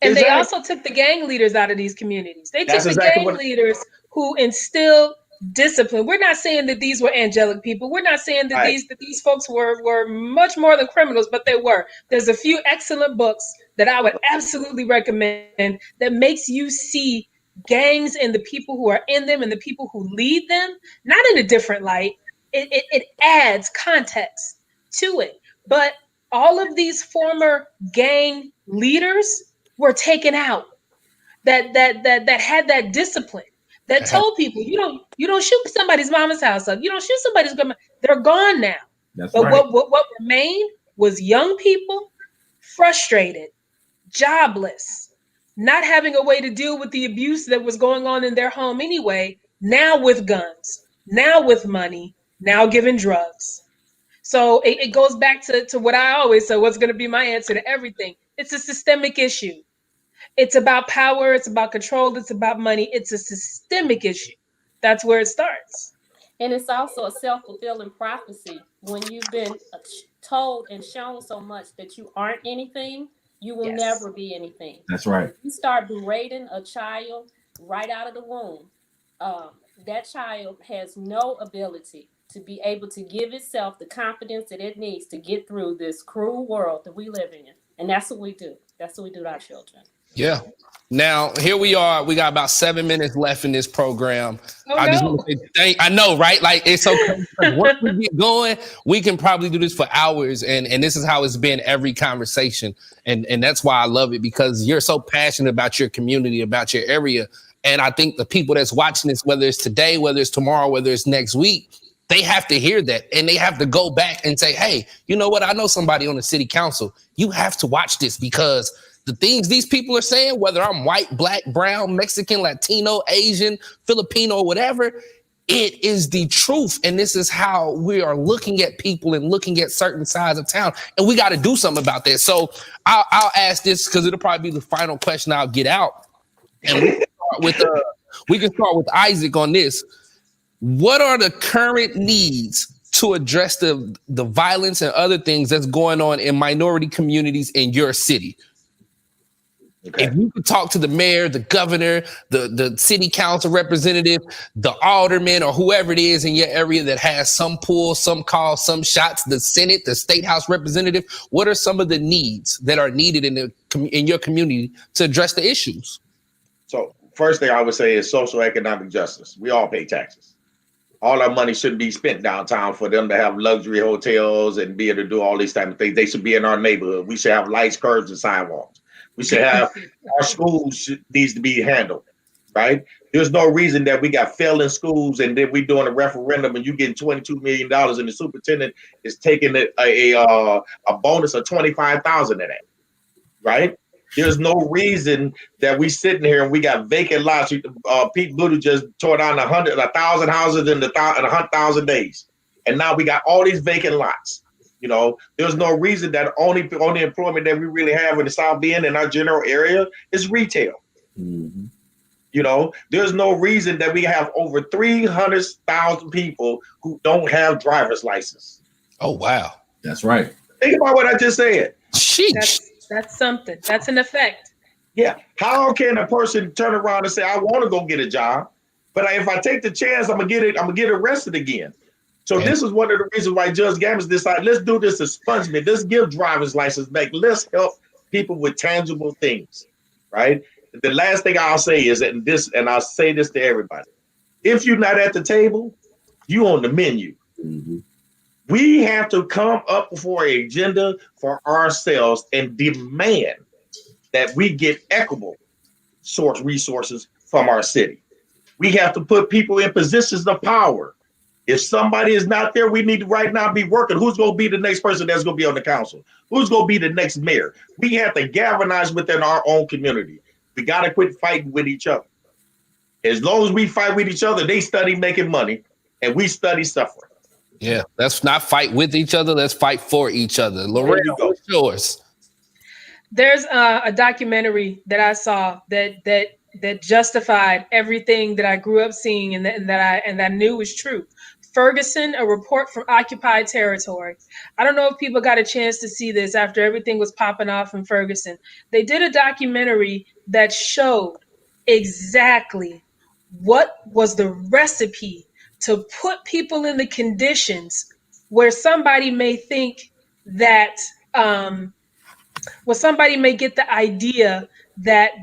And they also took the gang leaders out of these communities. They took the gang leaders who instilled discipline. We're not saying that these were angelic people. We're not saying that these folks were much more than criminals, but they were. There's a few excellent books that I would absolutely recommend that makes you see gangs and the people who are in them and the people who lead them, not in a different light. It adds context to it. But all of these former gang leaders were taken out that had that discipline, that told people you don't shoot somebody's mama's house up, you don't shoot somebody's grandma. They're gone now. That's but right. what remained was young people frustrated, jobless, not having a way to deal with the abuse that was going on in their home anyway, now with guns, now with money, now giving drugs. So it goes back to what I always say, what's going to be my answer to everything. It's a systemic issue. It's about power. It's about control. It's about money. It's a systemic issue. That's where it starts. And it's also a self-fulfilling prophecy. When you've been told and shown so much that you aren't anything, you will never be anything. That's right. You start berating a child right out of the womb. That child has no ability to be able to give itself the confidence that it needs to get through this cruel world that we live in. And that's what we do. That's what we do to our children. Yeah. Now, here we are. We got about 7 minutes left in this program. Just want to say I know, right? Like, it's so crazy. Once we get going, we can probably do this for hours. And this is how it's been every conversation. And that's why I love it, because you're so passionate about your community, about your area. And I think the people that's watching this, whether it's today, whether it's tomorrow, whether it's next week, they have to hear that. And they have to go back and say, hey, you know what? I know somebody on the city council. You have to watch this, because the things these people are saying, whether I'm white, black, brown, Mexican, Latino, Asian, Filipino, whatever, it is the truth. And this is how we are looking at people and looking at certain sides of town. And we got to do something about that. So I'll ask this, because it'll probably be the final question I'll get out. And we can start with Isaac on this. What are the current needs to address the violence and other things that's going on in minority communities in your city? Okay. If you could talk to the mayor, the governor, the city council representative, the alderman, or whoever it is in your area that has some pull, some call, some shots, the Senate, the state house representative, what are some of the needs that are needed in your community to address the issues? So first thing I would say is social economic justice. We all pay taxes. All our money shouldn't be spent downtown for them to have luxury hotels and be able to do all these type of things. They should be in our neighborhood. We should have lights, curbs, and sidewalks. We should have our schools needs to be handled, right? There's no reason that we got failing schools and then we doing a referendum and you getting $22 million and the superintendent is taking a bonus of 25,000 of that, right? There's no reason that we sitting here and we got vacant lots. Pete Buttigieg just tore down 1,000 houses in 100,000 days, and now we got all these vacant lots. You know, there's no reason that only employment that we really have in the South Bend in our general area is retail. Mm-hmm. You know, there's no reason that we have over 300,000 people who don't have driver's license. Oh, wow. That's right. Think about what I just said. Sheesh. That's something. That's an effect. Yeah. How can a person turn around and say, I want to go get a job, but if I take the chance, I'm gonna get arrested again. So this is one of the reasons why Judge Gammons decided, let's do this expungement. Let's give driver's license back. Let's help people with tangible things, right? The last thing I'll say is that and I'll say this to everybody. If you're not at the table, you on the menu. Mm-hmm. We have to come up for an agenda for ourselves and demand that we get equitable source resources from our city. We have to put people in positions of power. If somebody is not there, we need to right now be working. Who's going to be the next person that's going to be on the council? Who's going to be the next mayor? We have to galvanize within our own community. We got to quit fighting with each other. As long as we fight with each other, they study making money and we study suffering. Yeah, let's not fight with each other. Let's fight for each other. Lorrell, what's yours? There's a documentary that I saw that justified everything that I grew up seeing and that I knew was true. Ferguson, a report from occupied territory. I don't know if people got a chance to see this after everything was popping off in Ferguson. They did a documentary that showed exactly what was the recipe to put people in the conditions where somebody may think that where somebody may get the idea that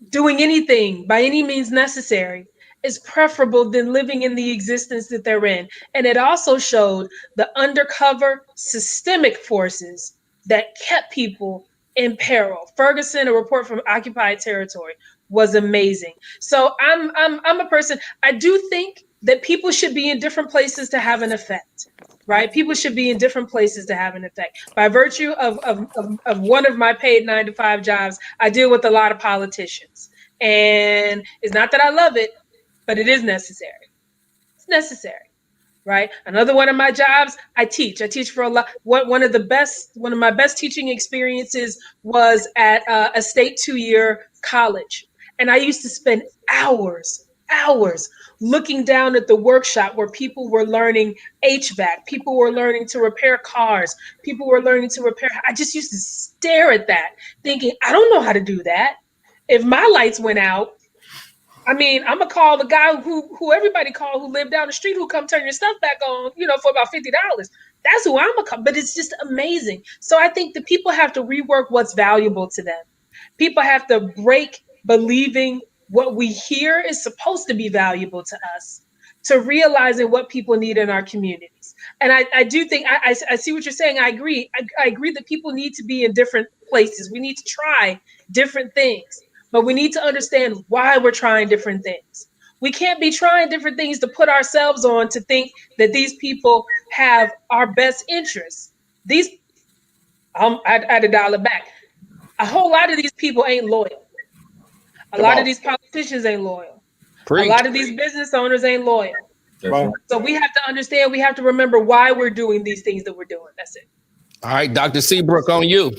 doing anything by any means necessary is preferable than living in the existence that they're in. And it also showed the undercover systemic forces that kept people in peril. Ferguson, a report from occupied territory, was amazing. So I'm a person, I do think that people should be in different places to have an effect, right? People should be in different places to have an effect. By virtue of one of my paid 9-to-5 jobs, I deal with a lot of politicians. And it's not that I love it, but it is necessary. It's necessary, right? Another one of my jobs, I teach. I teach for a lot. One of my best teaching experiences was at a state 2-year college. And I used to spend hours looking down at the workshop where people were learning HVAC, people were learning to repair cars, people were learning to repair. I just used to stare at that thinking, I don't know how to do that. If my lights went out, I mean, I'm gonna call the guy who everybody called who lived down the street who come turn your stuff back on, for about $50. That's who I'm gonna call. But it's just amazing. So I think that people have to rework what's valuable to them. People have to break believing what we hear is supposed to be valuable to us, to realizing what people need in our communities. And I do think I see what you're saying. I agree. I agree that people need to be in different places. We need to try different things. But we need to understand why we're trying different things. We can't be trying different things to put ourselves on to think that these people have our best interests. I had to dial it back. A whole lot of these people ain't loyal. A lot of these politicians ain't loyal. A lot of these business owners ain't loyal. So we have to understand, we have to remember why we're doing these things that we're doing. That's it. All right, Dr. Seabrook, on you.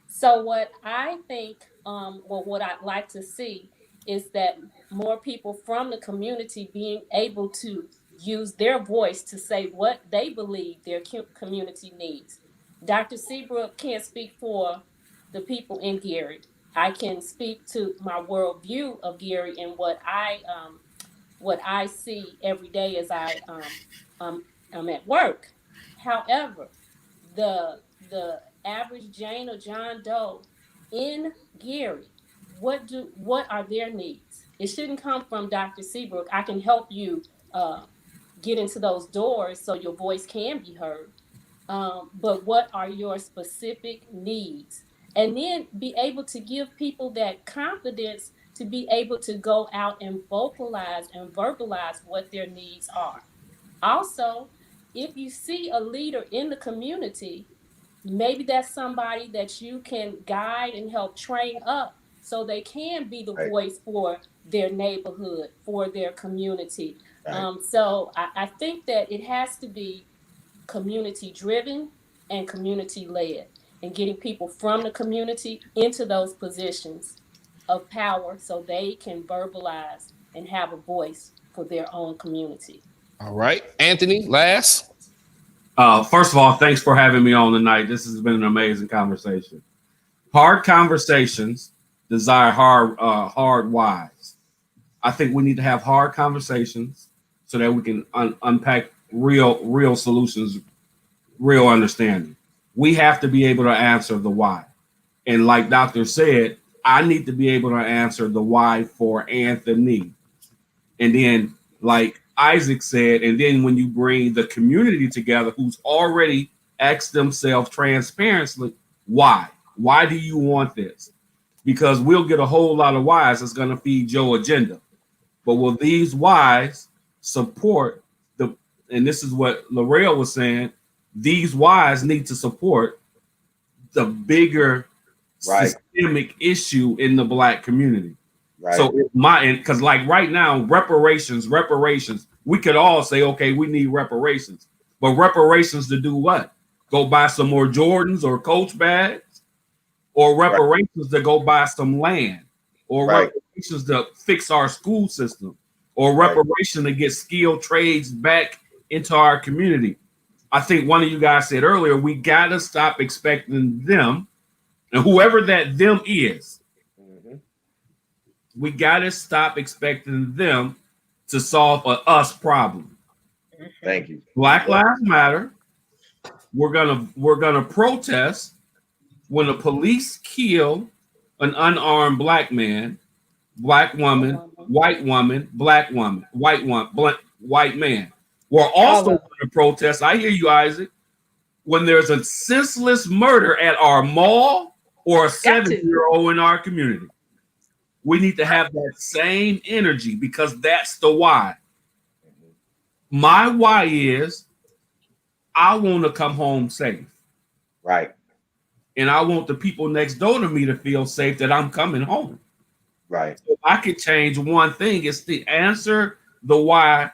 So what I think, what I'd like to see is that more people from the community being able to use their voice to say what they believe their community needs. Dr. Seabrook can't speak for the people in Gary. I can speak to my worldview of Gary and what I see every day as I'm at work. However, the average Jane or John Doe in Gary what are their needs? It shouldn't come from Dr. Seabrook. I can help you get into those doors so your voice can be heard. But what are your specific needs? And then be able to give people that confidence to be able to go out and vocalize and verbalize what their needs are. Also, if you see a leader in the community, maybe that's somebody that you can guide and help train up so they can be the voice for their neighborhood, for their community. So I think that it has to be community driven and community led, and getting people from the community into those positions of power so they can verbalize and have a voice for their own community. All right, Anthony, last. First of all, thanks for having me on tonight. This has been an amazing conversation. Hard conversations desire hard whys. I think we need to have hard conversations so that we can unpack real solutions, real understanding. We have to be able to answer the why. And like Doctor said, I need to be able to answer the why for Anthony. And then, like Isaac said, and then when you bring the community together who's already asked themselves transparently, why? Why do you want this? Because we'll get a whole lot of whys that's going to feed your agenda. But will these whys support the, and this is what Lorrell was saying, these whys need to support the bigger systemic issue in the Black community. So because like right now, reparations, we could all say, okay, we need reparations, but reparations to do what? Go buy some more Jordans or Coach bags, or reparations to go buy some land, or reparations to fix our school system, or reparation to get skilled trades back into our community. I think one of you guys said earlier, we got to stop expecting them, and whoever that them is, we got to stop expecting them to solve a us problem. Thank you. Black Lives Matter. We're gonna protest when the police kill an unarmed Black man, Black woman, white woman, Black woman, white man. We're also going to protest, I hear you, Isaac, when there's a senseless murder at our mall or a 7-year-old in our community. We need to have that same energy because that's the why. My why is I want to come home safe. Right. And I want the people next door to me to feel safe that I'm coming home. Right. So if I could change one thing, it's to answer the why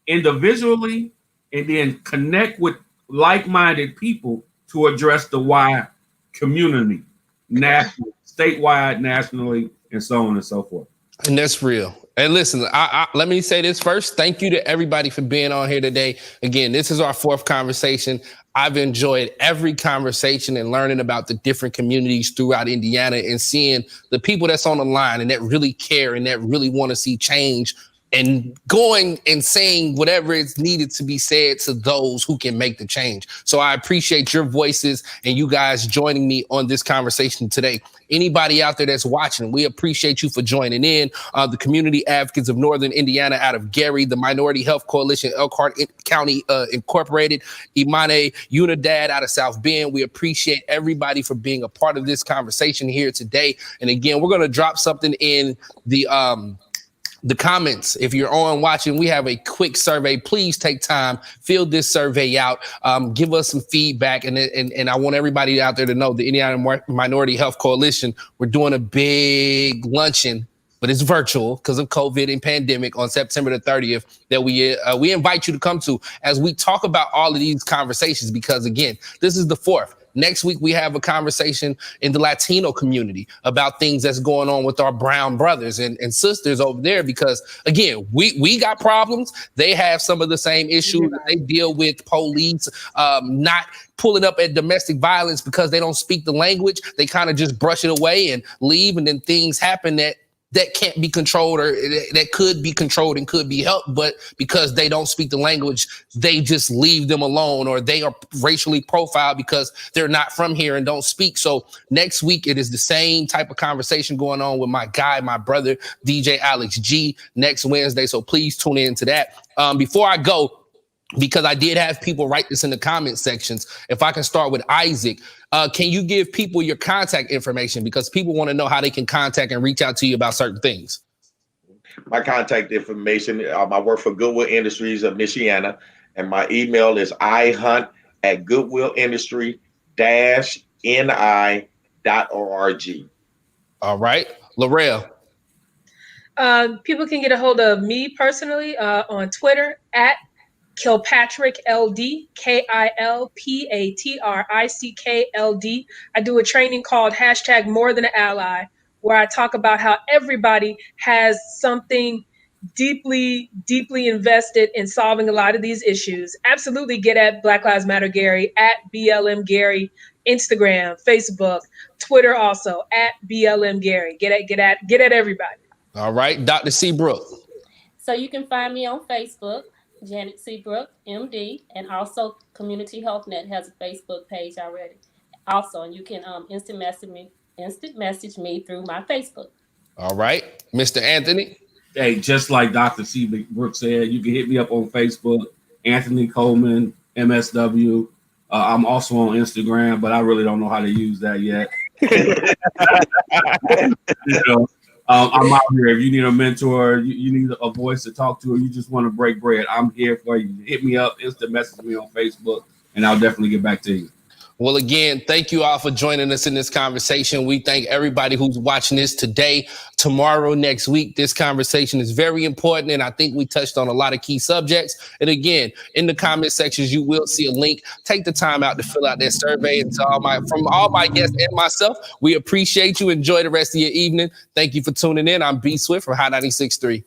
individually and then connect with like-minded people to address the why community, national, statewide, nationally, and so on and so forth. And that's real. And listen, let me say this first. Thank you to everybody for being on here today. Again, this is our 4th conversation. I've enjoyed every conversation and learning about the different communities throughout Indiana and seeing the people that's on the line and that really care and that really want to see change and going and saying whatever is needed to be said to those who can make the change. So I appreciate your voices and you guys joining me on this conversation today. Anybody out there that's watching, we appreciate you for joining in. The Community Advocates of Northern Indiana out of Gary, the Minority Health Coalition, Elkhart County Incorporated, Imani, Unidad out of South Bend. We appreciate everybody for being a part of this conversation here today. And again, we're going to drop something in the comments. If you're on watching, we have a quick survey. Please take time, fill this survey out, give us some feedback. And I want everybody out there to know the Indiana Minority Health Coalition, we're doing a big luncheon, but it's virtual because of COVID and pandemic on September the 30th that we invite you to come to as we talk about all of these conversations, because again, this is the 4th. Next week, we have a conversation in the Latino community about things that's going on with our brown brothers and sisters over there, because, again, we got problems. They have some of the same issues. They deal with police not pulling up at domestic violence because they don't speak the language. They kind of just brush it away and leave, and then things happen that that can't be controlled or that could be controlled and could be helped, but because they don't speak the language, they just leave them alone, or they are racially profiled because they're not from here and don't speak. So next week, it is the same type of conversation going on with my guy, my brother, DJ Alex G, next Wednesday. So please tune in to that. Before I go, because I did have people write this in the comment sections, if I can start with Isaac, can you give people your contact information? Because people want to know how they can contact and reach out to you about certain things. My contact information, I work for Goodwill Industries of Michiana, and my email is ihunt@goodwillindustry-ni.org. All right. Lorrell. People can get a hold of me personally on Twitter at Kilpatrick LD, KILPATRICKLD. I do a training called #MoreThanAnAlly, where I talk about how everybody has something deeply, deeply invested in solving a lot of these issues. Absolutely get at Black Lives Matter Gary, at BLM Gary, Instagram, Facebook, Twitter also, at BLM Gary. Get at everybody. All right. Dr. Seabrook. So you can find me on Facebook, Janet Seabrook, MD, and also Community Health Net has a Facebook page already. Also, and you can instant message me through my Facebook. All right. Mr. Anthony. Hey, just like Dr. Seabrook said, you can hit me up on Facebook, Anthony Coleman, MSW. I'm also on Instagram, but I really don't know how to use that yet. I'm out here. If you need a mentor, you need a voice to talk to, or you just want to break bread, I'm here for you. Hit me up, instant message me on Facebook, and I'll definitely get back to you. Well, again, thank you all for joining us in this conversation. We thank everybody who's watching this today, tomorrow, next week. This conversation is very important, and I think we touched on a lot of key subjects. And again, in the comment sections, you will see a link. Take the time out to fill out that survey. And from all my guests and myself, we appreciate you. Enjoy the rest of your evening. Thank you for tuning in. I'm B Swift from Hot 96.3.